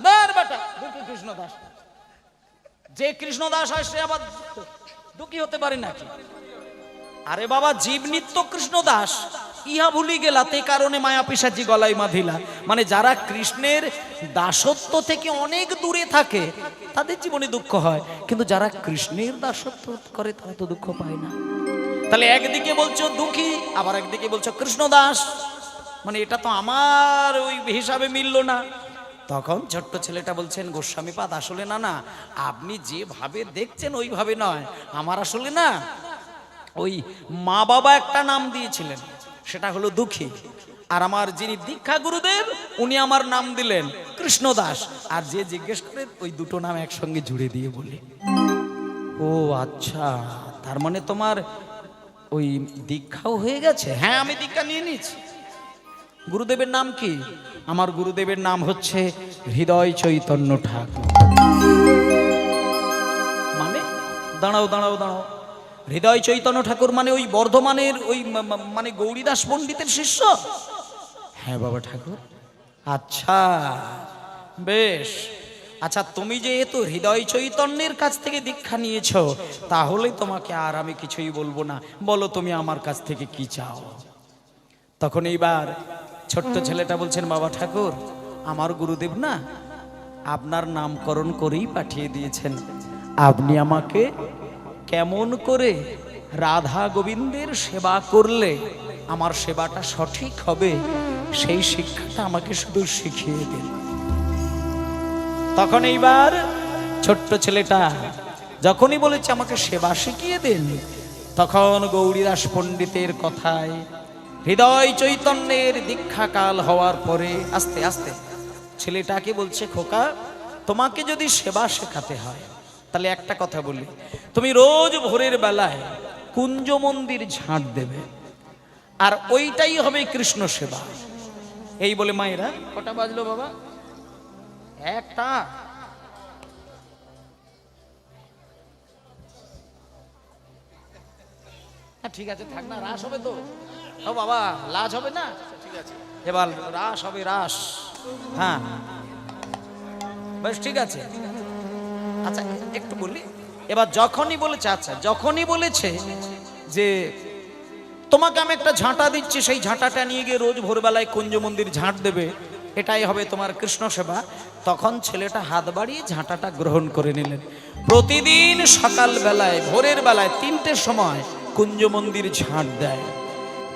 বেটা, দুঃখী কৃষ্ণ দাস, যে কৃষ্ণ দাস হয় সে আবার দুঃখী হতে পারে নাকি? আরে বাবা, জীব নিত্য কৃষ্ণ দাস, ইহা ভুলি গেলা, তে কারণে মায়া পিশাচি গলাই বাঁধিলা। মানে যারা কৃষ্ণের দাসত্ব থেকে অনেক দূরে থাকে তাদের জীবনে দুঃখ হয়, কিন্তু যারা কৃষ্ণের দাসত্ব করে তারা তো দুঃখ পায় না। তাহলে একদিকে বলছো দুঃখী, আবার একদিকে বলছো কৃষ্ণ দাস, মানে এটা তো আমার ওই হিসাবে মিলল না। তখন ছোট্ট ছেলেটা বলছেন, গোস্বামী পাদ, আসলে না না, আপনি যেভাবে দেখছেন ওইভাবে নয়, আমার আসলে না ওই মা বাবা একটা নাম দিয়েছিলেন, সেটা হলো দুঃখী, আর আমার যিনি দীক্ষা গুরুদেব উনি আমার নাম দিলেন কৃষ্ণ দাস। আর যে জিজ্ঞেস করে ওই দুটো নাম একসঙ্গে জুড়ে দিয়ে বলে, ও আচ্ছা, তার মানে তোমার ওই দীক্ষাও হয়ে গেছে? হ্যাঁ, আমি দীক্ষা নিয়ে নিয়েছি। গুরুদেবের নাম কি? আমার গুরুদেবের নাম হচ্ছে হৃদয় চৈতন্য ঠাকুর। মানে দাঁড়াও দাঁড়াও দাঁড়াও, হৃদয় চৈতন্য ঠাকুর মানে ওই বর্ধমানের ওই মানে গৌরীদাস পণ্ডিতের শিষ্য? হ্যাঁ বাবা ঠাকুর। আচ্ছা, বেশ। আচ্ছা, তুমি যেহেতু হৃদয় চৈতন্যের কাছ থেকে দীক্ষা নিয়েছো, তাহলে তোমাকে আর আমি কিছুই বলবো না, বলো তুমি আমার কাছ থেকে কি চাও। তখন এইবার ছোট্ট ছেলেটা বলছেন, বাবা ঠাকুর, আমার গুরুদেব না আপনার নামকরণ করেই পাঠিয়ে দিয়েছেন। আপনি আমাকে কেমন করে রাধা গোবিন্দের সেবা করলে আমার সেবাটা সঠিক হবে, সেই শিক্ষাটা আমাকে শুধু শিখিয়ে দিন। তখন এইবার ছোট্ট ছেলেটা যখনই বলেছে আমাকে সেবা শিখিয়ে দিন, তখন গৌরীদাস পণ্ডিতের কথায় হৃদয় চৈতন্যের দীক্ষাকাল হওয়ার পরে আস্তে আস্তে ছেলেটাকে বলছে, খোকা তোমাকে যদি সেবা শেখাতে হয় তাহলে একটা কথা বলি, তুমি রোজ ভোরের বেলায় কুঞ্জ মন্দির ঝাঁট দেবে, আর ওইটাই হবে কৃষ্ণ সেবা। এই বলে মায়েরা, কটা বাজলো বাবা? একটা। ঠিক আছে, থাক না, রাস হবে তো। ও বাবা, লাজ হবে না? ঠিক আছে, এবার রাস হবে, রাস। হ্যাঁ বেশ, ঠিক আছে। আচ্ছা একটু বলি, এবার যখনই বলেছে, আচ্ছা যখনই বলেছে যে তোমাকে আমি একটা ঝাঁটা দিচ্ছি, সেই ঝাঁটাটা নিয়ে গিয়ে রোজ ভোরবেলায় কুঞ্জ মন্দির ঝাঁট দেবে, এটাই হবে তোমার কৃষ্ণ সেবা, তখন ছেলেটা হাত বাড়িয়ে ঝাঁটাটা গ্রহণ করে নিলেন। প্রতিদিন সকাল বেলায় ভোরের বেলায় 3টের সময় কুঞ্জ মন্দির ঝাঁট দেয়।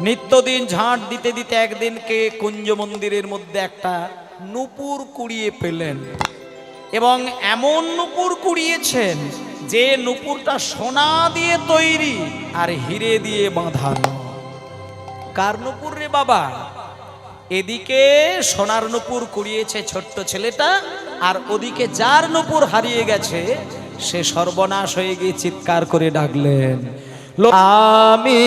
নিত্যদিন ঝাঁট দিতে দিতে একদিনকে কুঞ্জ মন্দিরের মধ্যে একটা নূপুর কুড়িয়ে পেলেন, এবং এমন নূপুর কুড়িয়েছেন যে নূপুরটা সোনা দিয়ে তৈরি আর হিরে দিয়ে বাঁধানো। কার নূপুর রে বাবা? এদিকে সোনার নূপুর কুড়িয়েছে ছোট্ট ছেলেটা, আর ওদিকে যার নূপুর হারিয়ে গেছে সে সর্বনাশ হয়ে গিয়ে চিৎকার করে ডাকলেন, আমি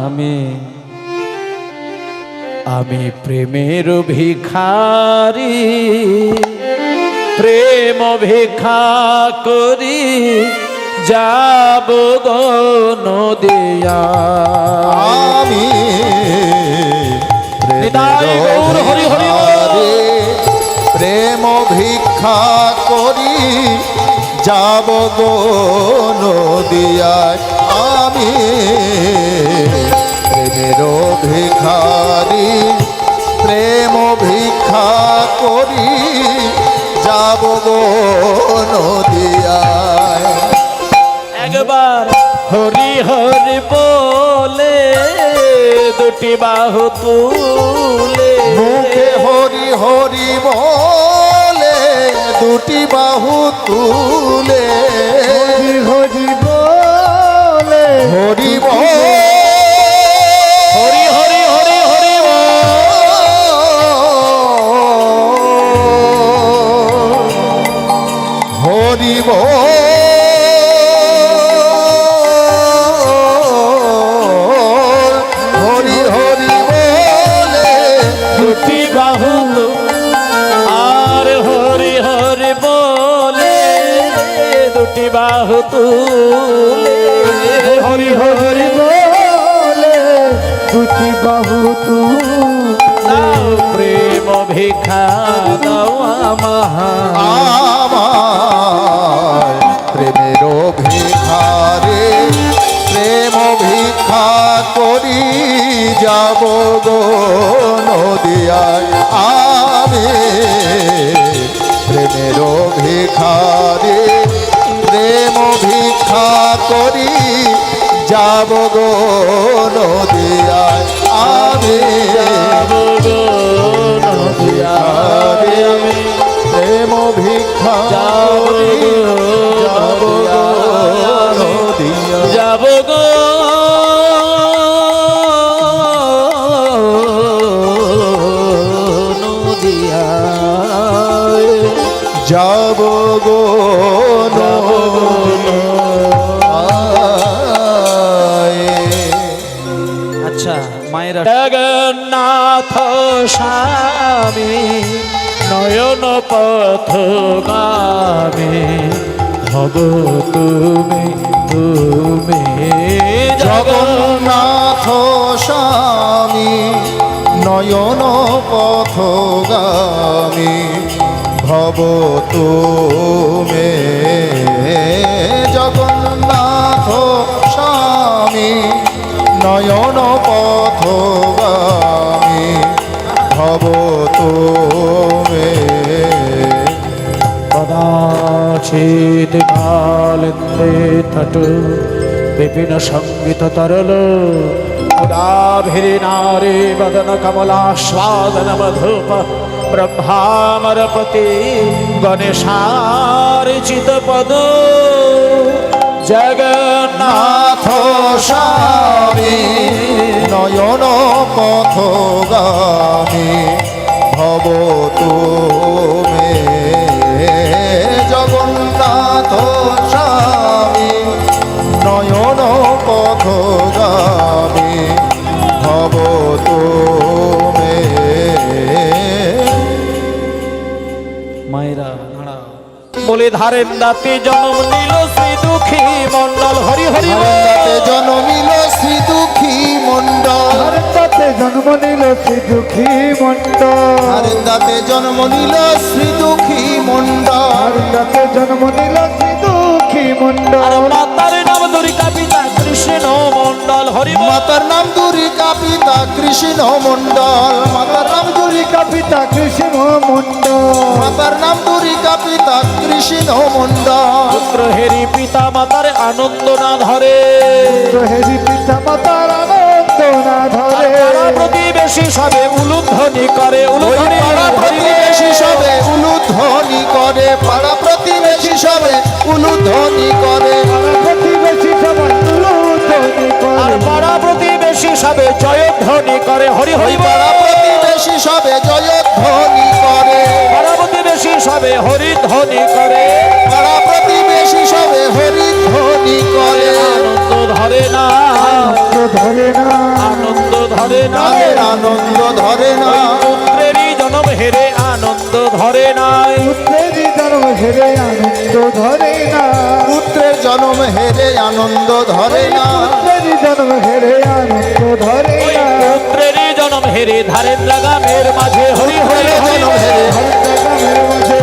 আমি আমি প্রেমের ভিখারি, প্রেম ভিক্ষা করি যাব গো নদিয়া। আমি নিতাই গৌর হরি হরি বল। প্রেম ভিক্ষা করি যাব গো নদিয়ায়। আমি প্রেমের ভিখারি, প্রেম ভিক্ষা করি যাব গো নদিয়ায়। একবার হরি হরি বলে দুটি বাহু তুলে, মুখে হরি হরি বলে দুটি বাহু তুলে, হরি হরি বলে হরি বল, হরি হরি হরি হরি হরি বল, হরি হরি বলে দুটি বাহু আর হরি হরি বলে দুটি বাহু তুলে, হরি হরি বলে দুটি বাহু তুলে, প্রেম ভিক্ষা দাও আমার প্রেমের ভিখারে, প্রেম ভিক্ষা করি যাব গো নদিয়ায়। আমি প্রেমের ভিখারে, প্রেম ভিক্ষা করি যাব গো নদিয়ায়। আমি যাব গো নদিয়ায়, আমি প্রেম ভিক্ষা করি যাব গো নদিয়ায়। যাব গো নদিয়ায়, যাব গো আচ্ছা মায়েরা, জগন্নাথ স্বামী নয়ন পথগামী ভব তুমি তুমি, জগন্নাথ স্বামী নয়ন পথগামী ভব তুমে। জগন্নাথ স্বামী নয়ন পথগামী ঝরিতে কালেন্দে তট বিপিন সঙ্গীত তরল মুদাভিরি নারী বদন কমলাস্বাদন মধুপ ব্রহ্মামরপতি গণেশার্চিত পদ জগন্নাথ নাথ স্বামী নয়ন পথগামী ভব তুমি জগন্নাথ স্বামী নয়ন পথগামী ভব তুমি মায়েরা দাঁড়া বলে ধারেন দাতে জন্ম নিল শ্রী দুঃখী মন্ডল হরি হরি বল। আনন্দাতে জন্মিল শ্রী দুঃখী মণ্ডল ভারতাতে জন্ম নিল শ্রী দুঃখী মণ্ডল আনন্দাতে জন্ম নিল শ্রী দুঃখী মণ্ডল ভারতাতে জন্ম নিল শ্রী দুঃখী আর মণ্ডল মাতার নাম দুরিকা পিতা কৃষ্ণ মন্ডল হরি বল। মাতার নাম দুরিকা পিতা কৃষ্ণ মণ্ডল মাতার নাম দুরিকা পিতা কৃষ্ণ মণ্ডল মাতার নাম দুরিকা পিতা কৃষ্ণ মণ্ডল পুত্র হেরি পিতা মাতার আনন্দ না ধরে হেরি পিতা মাতার আনন্দ না ধরে পাড়া প্রতিবেশী সবে উলুধ্বনি করে উলুধ্বনি পাড়া প্রতিবেশী সবে উলুধ্বনি করে পাড়া প্রতিবেশী সবে উলুধ্বনি করে প্রতিবেশী সবাই উলুধ্বনি আর করে পাড়া প্রতিবেশী সবে জয়ধ্বনি করে হরি হরি বল। পাড়া প্রতিবেশী সবে জয়ধ্বনি করে পাড়া প্রতিবেশী সবে হরিধ্বনি করে পাড়া প্রতিবেশী সবে হরিধ্বনি করে আনন্দ ধরে না ধরে না আনন্দ ধরে না তাদের আনন্দ ধরে না পুত্রেরই জন্ম হেরে আনন্দ ধরে নাই পুত্রেরই জন্ম হেরে আনন্দ ধরে না পুত্রের জন্ম হেরে আনন্দ ধরে না পুত্রেরই জন্ম হেরে আনন্দ ধরে ওই না পুত্রেরই জন্ম হেরে ধারের লাগামের মাঝে হরি হরি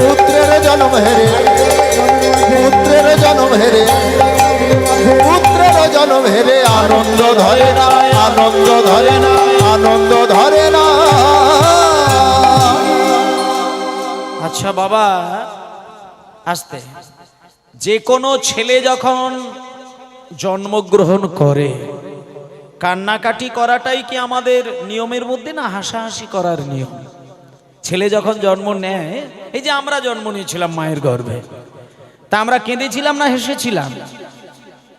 পুত্রের হরি জন্ম হেরে পুত্রের জন্ম হেরে পুত্রের জন্ম হেরে আনন্দ ধরে না আনন্দ ধরে না আনন্দ ধরে না আচ্ছা বাবা আসতে যে কোনো ছেলে যখন জন্মগ্রহণ করে কান্নাকাটি করাটাই কি আমাদের নিয়মের মধ্যে না হাসাহাসি করার নিয়ম? ছেলে যখন জন্ম নেয়, এই যে আমরা জন্ম নিয়েছিলাম মায়ের গর্ভে, তা আমরা কেঁদেছিলাম না হেসেছিলাম?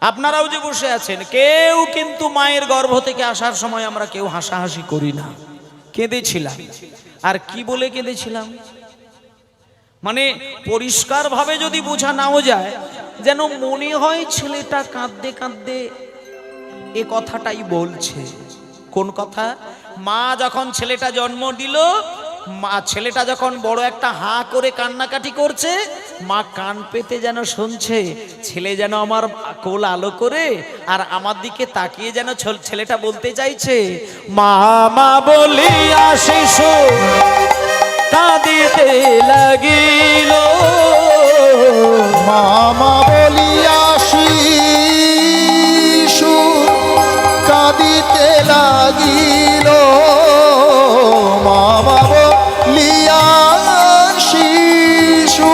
আপনারাও যে বসে আছেন কেউ কিন্তু মায়ের গর্ভ থেকে আসার সময় আমরা কেউ হাসাহাসি করি না, কেঁদেছিলাম। আর কি বলে কেঁদেছিলাম? মানে পরিষ্কারভাবে যদি বোঝা নাও যায়, যেন মনে হয় ছেলেটা কাঁদতে কাঁদতে এ কথাটাই বলছে। কোন কথা? মা যখন ছেলেটা জন্ম দিল, মা ছেলেটা যখন বড় একটা হাঁ করে কান্নাকাটি করছে, মা কান পেতে যেন শুনছে ছেলে যেন আমার কোল আলো করে আর আমার দিকে তাকিয়ে যেন ছেলেটা বলতে চাইছে, মা মা বলিয়া শিশু কাঁদিতে লাগিল, মামা বলিয়া শিশু কাঁদিতে লাগিল মামা বলিয়া শিশু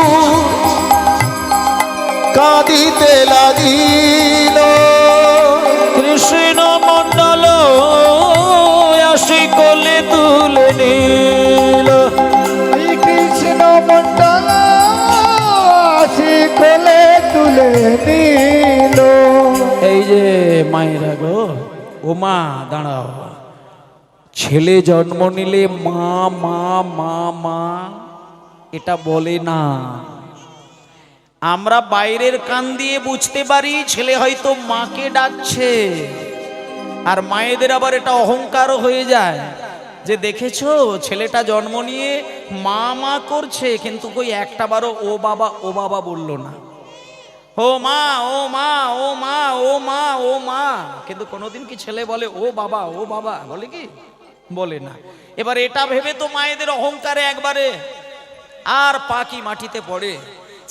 কাঁদিতে লাগিল কৃষ্ণ মণ্ডল আসি কোলে তুলে নিল, কৃষ্ণ মণ্ডল আসি কোলে তুলে নিল। এই যে মায়েরা গো, ও মা দাঁড়াও, ছেলে জন্ম নিলে মা মা মা মা এটা বলে না। আমরা বাইরের কান দিয়ে বুঝতে পারি ছেলে হয়তো মাকে ডাকছে, আর মায়েদের আবার এটা অহংকার হয়ে যায় যে দেখেছো ছেলেটা জন্ম নিয়ে মা মা করছে, কিন্তু কই একটা বারও ও বাবা বললো না। ও মা ও মা ও মা ও মা ও মা, কিন্তু কোনোদিন কি ছেলে বলে ও বাবা বলে কি? বলে না। এবার এটা ভেবে তো মায়েদের অহংকারে একবারে আর পাকি মাটিতে পড়ে।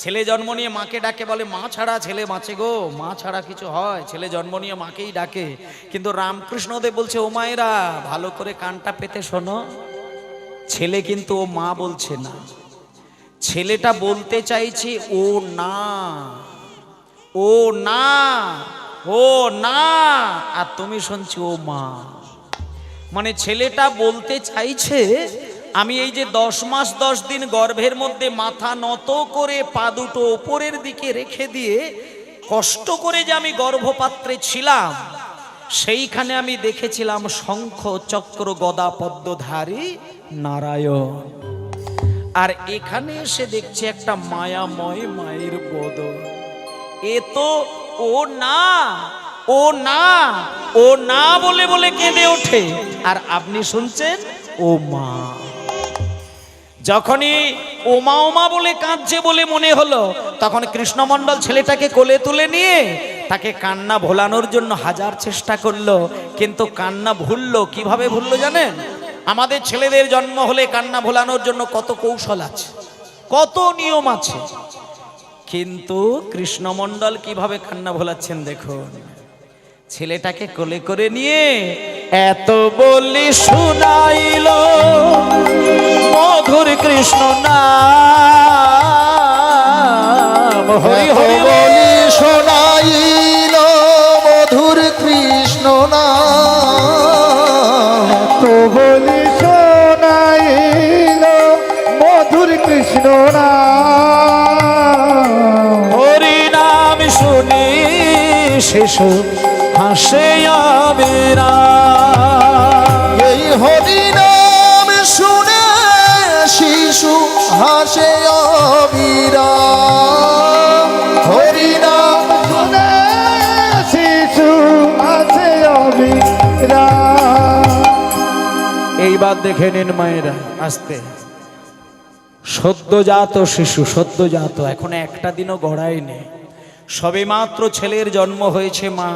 ছেলে জন্ম নিয়ে মাকে ডাকে, বলে মা ছাড়া ছেলে বাঁচে গো, মা ছাড়া কিছু হয়? ছেলে জন্ম নিয়ে মাকেই ডাকে। কিন্তু রামকৃষ্ণদেব বলছে, ও মায়েরা ভালো করে কানটা পেতে শোনো, ছেলে কিন্তু ও মা বলছে না, ছেলেটা বলতে চাইছে ও না। ও না, ও না, আর তুমি শুনছি ও মা। মানে ছেলেটা বলতে চাইছে আমি এই যে 10 মাস 10 দিন গর্ভের মধ্যে মাথা নত করে পা দুটো ওপরের দিকে রেখে দিয়ে কষ্ট করে যে আমি গর্ভপাত্রে ছিলাম, সেইখানে আমি দেখেছিলাম শঙ্খ চক্র গদা পদ্মধারী নারায়ণ। আর এখানে এসে দেখছি একটা মায়াময় মায়ের বদন। এ তো ও না, ও না, ও না বলে বলে কেঁদে ওঠে, আর আপনি শুনছেন ও মা। যখনই ওমা ওমা বলে কাঁদছে বলে মনে হলো, তখন কৃষ্ণমণ্ডল ছেলেটাকে কোলে তুলে নিয়ে তাকে কান্না ভোলানোর জন্য হাজার চেষ্টা করলো, কিন্তু কান্না ভুললো। কিভাবে ভুললো জানেন? আমাদের ছেলেদের জন্ম হলে কান্না ভোলানোর জন্য কত কৌশল আছে, কত নিয়ম আছে, কিন্তু কৃষ্ণমণ্ডল কিভাবে কান্না ভোলাচ্ছেন দেখুন। ছেলেটাকে কোলে করে নিয়ে এত বলি শুনাইল মধুর কৃষ্ণ নাম, হরি হরি বলি শোনাইল মধুর কৃষ্ণ নাম, তো বলি শোনাইল মধুর কৃষ্ণ নাম, হরি নাম শুনি শিশু হাসে অবিরাম। এই হরি নাম শুনে শিশু হাসে অবিরাম, হরি নাম শুনে শিশু আছে অবিরাম। এইবার দেখে নিন মায়েরা, আসতে সদ্যজাত শিশু, সদ্যজাত, এখন একটা দিনও গড়ায়নি, সবে মাত্র ছেলের জন্ম হয়েছে। মা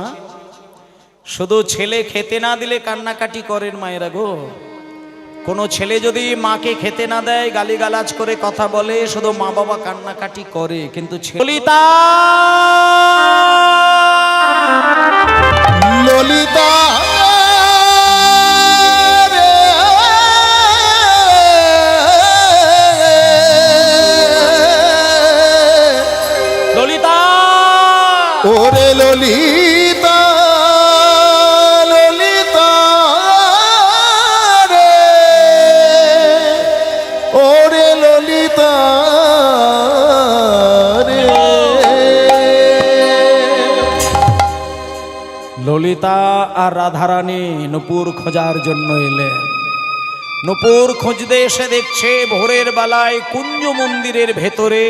শুধু ছেলে খেতে না দিলে কান্নাকাটি করেন মায়েরা গো। কোনো ছেলে যদি মাকে খেতে না দেয়, গালিগালাজ করে কথা বলে, শুধু মা বাবা কান্নাকাটি করে, কিন্তু ললিতা ললিতা ললিতা, ওরে ললিতা, ললিতা রে, ওরে ললিতা রে। ললিতা আর রাধারানী নূপুর খোঁজার জন্য এলেন। নূপুর খুঁজতে এসে দেখছে ভোরের বেলায় কুঞ্জ মন্দিরের ভেতরে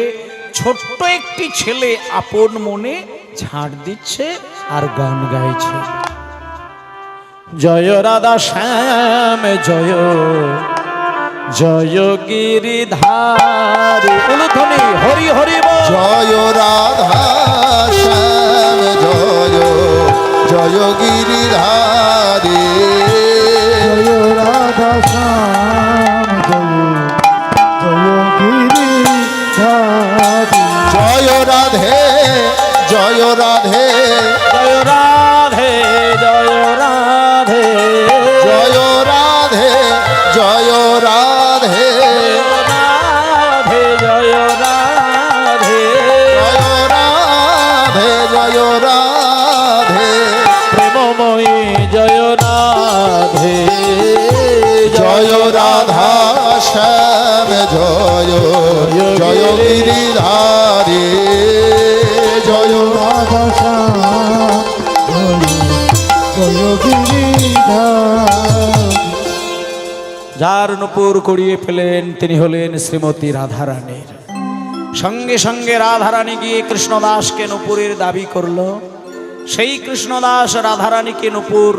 ছোট্ট একটি ছেলে আপন মনে ঝাড় দিচ্ছে আর গান গাইছে, জয় রাধা শ্যাম জয়, জয় গিরিধারী, উলুধ্বনি হরি হরি বল। জয় রাধা শ্যাম জয়, জয় গিরিধারী, জয় রাধা শ্যাম জয়, জয় গিরিধারী। জয় রাধে, জয় রাধে, জয় রাধে, জয় রাধে, জয় রাধে, জয় রাধে, রাধে, জয় রাধে, জয় রাধে, জয় রাধে, প্রেমময়ী জয় রাধে, জয় রাধা শ্যাম জয়, জয় গিরিধারী, জয় রাধা শ্যাম জয় গিরিধারী। যার নূপুর করিয়ে ফেলেন তিনি হলেন শ্রীমতী রাধারানীর। সঙ্গে সঙ্গে রাধারানী গিয়ে কৃষ্ণদাসকে নূপুরের দাবি করল। সেই কৃষ্ণদাস রাধারানীকে নূপুর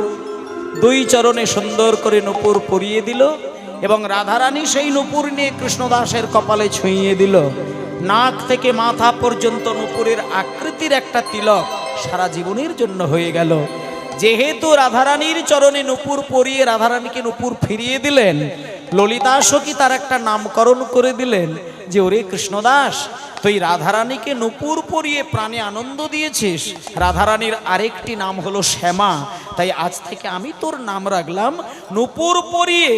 দুই চরণে সুন্দর করে নূপুর পরিয়ে দিল, এবং রাধারানী সেই নূপুর নিয়ে কৃষ্ণদাসের কপালে ছুঁইয়ে দিল। নাক থেকে মাথা পর্যন্ত নূপুরের আকৃতির একটা তিলক সারা জীবনের জন্য হয়ে গেল। যেহেতু রাধারানীর চরণে নূপুর পরিয়ে রাধারানীকে নূপুর ফিরিয়ে দিলেন, ললিতা সখী তার একটা নামকরণ করে দিলেন যে ওরে কৃষ্ণদাস, তুই রাধারানীকে নূপুর পরিয়ে প্রাণে আনন্দ দিয়েছিস, রাধারানীর আরেকটি নাম হলো শ্যামা, তাই আজ থেকে আমি তোর নাম রাখলাম নূপুর পরিয়ে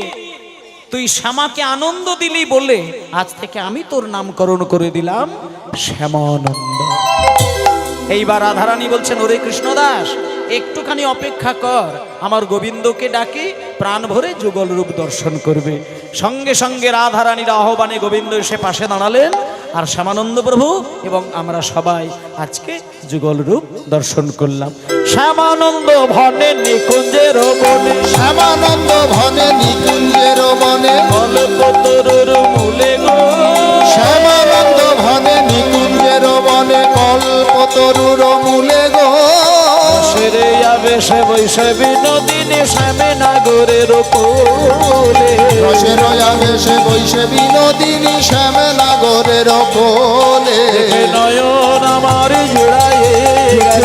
তুই শ্যামাকে আনন্দ দিলি বলে আজ থেকে আমি তোর নামকরণ করে দিলাম শ্যামানন্দ। এইবার রাধারানী বলছেন, ওরে কৃষ্ণদাস একটুখানি অপেক্ষা কর, আমার গোবিন্দকে ডাকি প্রাণ ভরে যুগল রূপ দর্শন করবে। সঙ্গে সঙ্গে রাধারানীর আহ্বানে গোবিন্দ এসে পাশে দাঁড়ালেন, আর শ্যামানন্দ প্রভু এবং আমরা সবাই আজকে যুগল রূপ দর্শন করলাম। শ্যামানন্দ ভনে নিকুঞ্জের বনে, শ্যামানন্দ ভনে নিকুঞ্জের বনে, কল্পতরুর মূলে গো, শ্যামানন্দ ভনে নিকুঞ্জের বনে, কল্পতরুর মূলে গো। সেরে যাবে সে বৈশে বিনোদিনী শ্যামে নাগরের কোলে, রসের আবেশে বৈশে বিনোদিনী শ্যামে নাগরের কোলে। নয়ন আমার জুড়ায়ে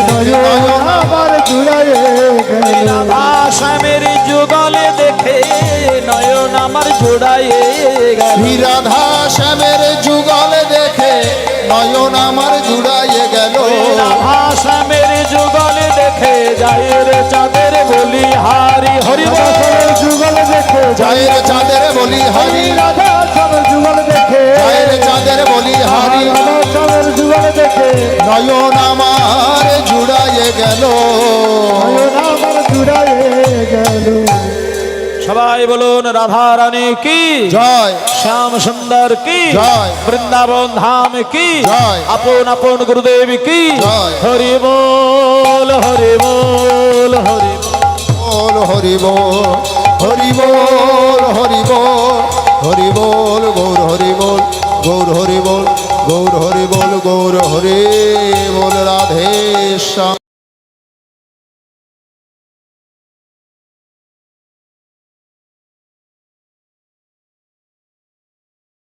নয়ন আমার জুড়ায়ে গেল, রাধা শ্যামের যুগলে দেখে নয়ন আমার জুড়ায়ে গেল। শ্রী রাধা শ্যামের যুগল দেখে নয়ন আমার জুড়াইয়ে গেল। রাধা শ্যামের যুগলে দেখে যায়ের চাঁদের বলি হারি হরি বল। রাধার যুগল দেখে জয়ের চাঁদের বলি হারি, রাধা স্বামীর যুগল দেখে, জয়ের চাঁদের বলি হারি, রাধা স্বামীর যুগল দেখে নয়ন আমার জুড়াইয়ে গেল। নয়ন আমার জুড়ায়ে গেল। সবাই বলুন রাধা রানী কি জয়, শ্যাম সুন্দর কি জয়, বৃন্দাবন ধাম কি জয়, আপন আপন গুরুদেব কি জয়। হরি বল হরি বল হরি বল হরি বল, হরি বল, হরি বল, হরি বল, গৌর হরি বল, গৌর হরি বল, গৌর হরি বল, গৌর হরি বল, রাধে শ্যাম।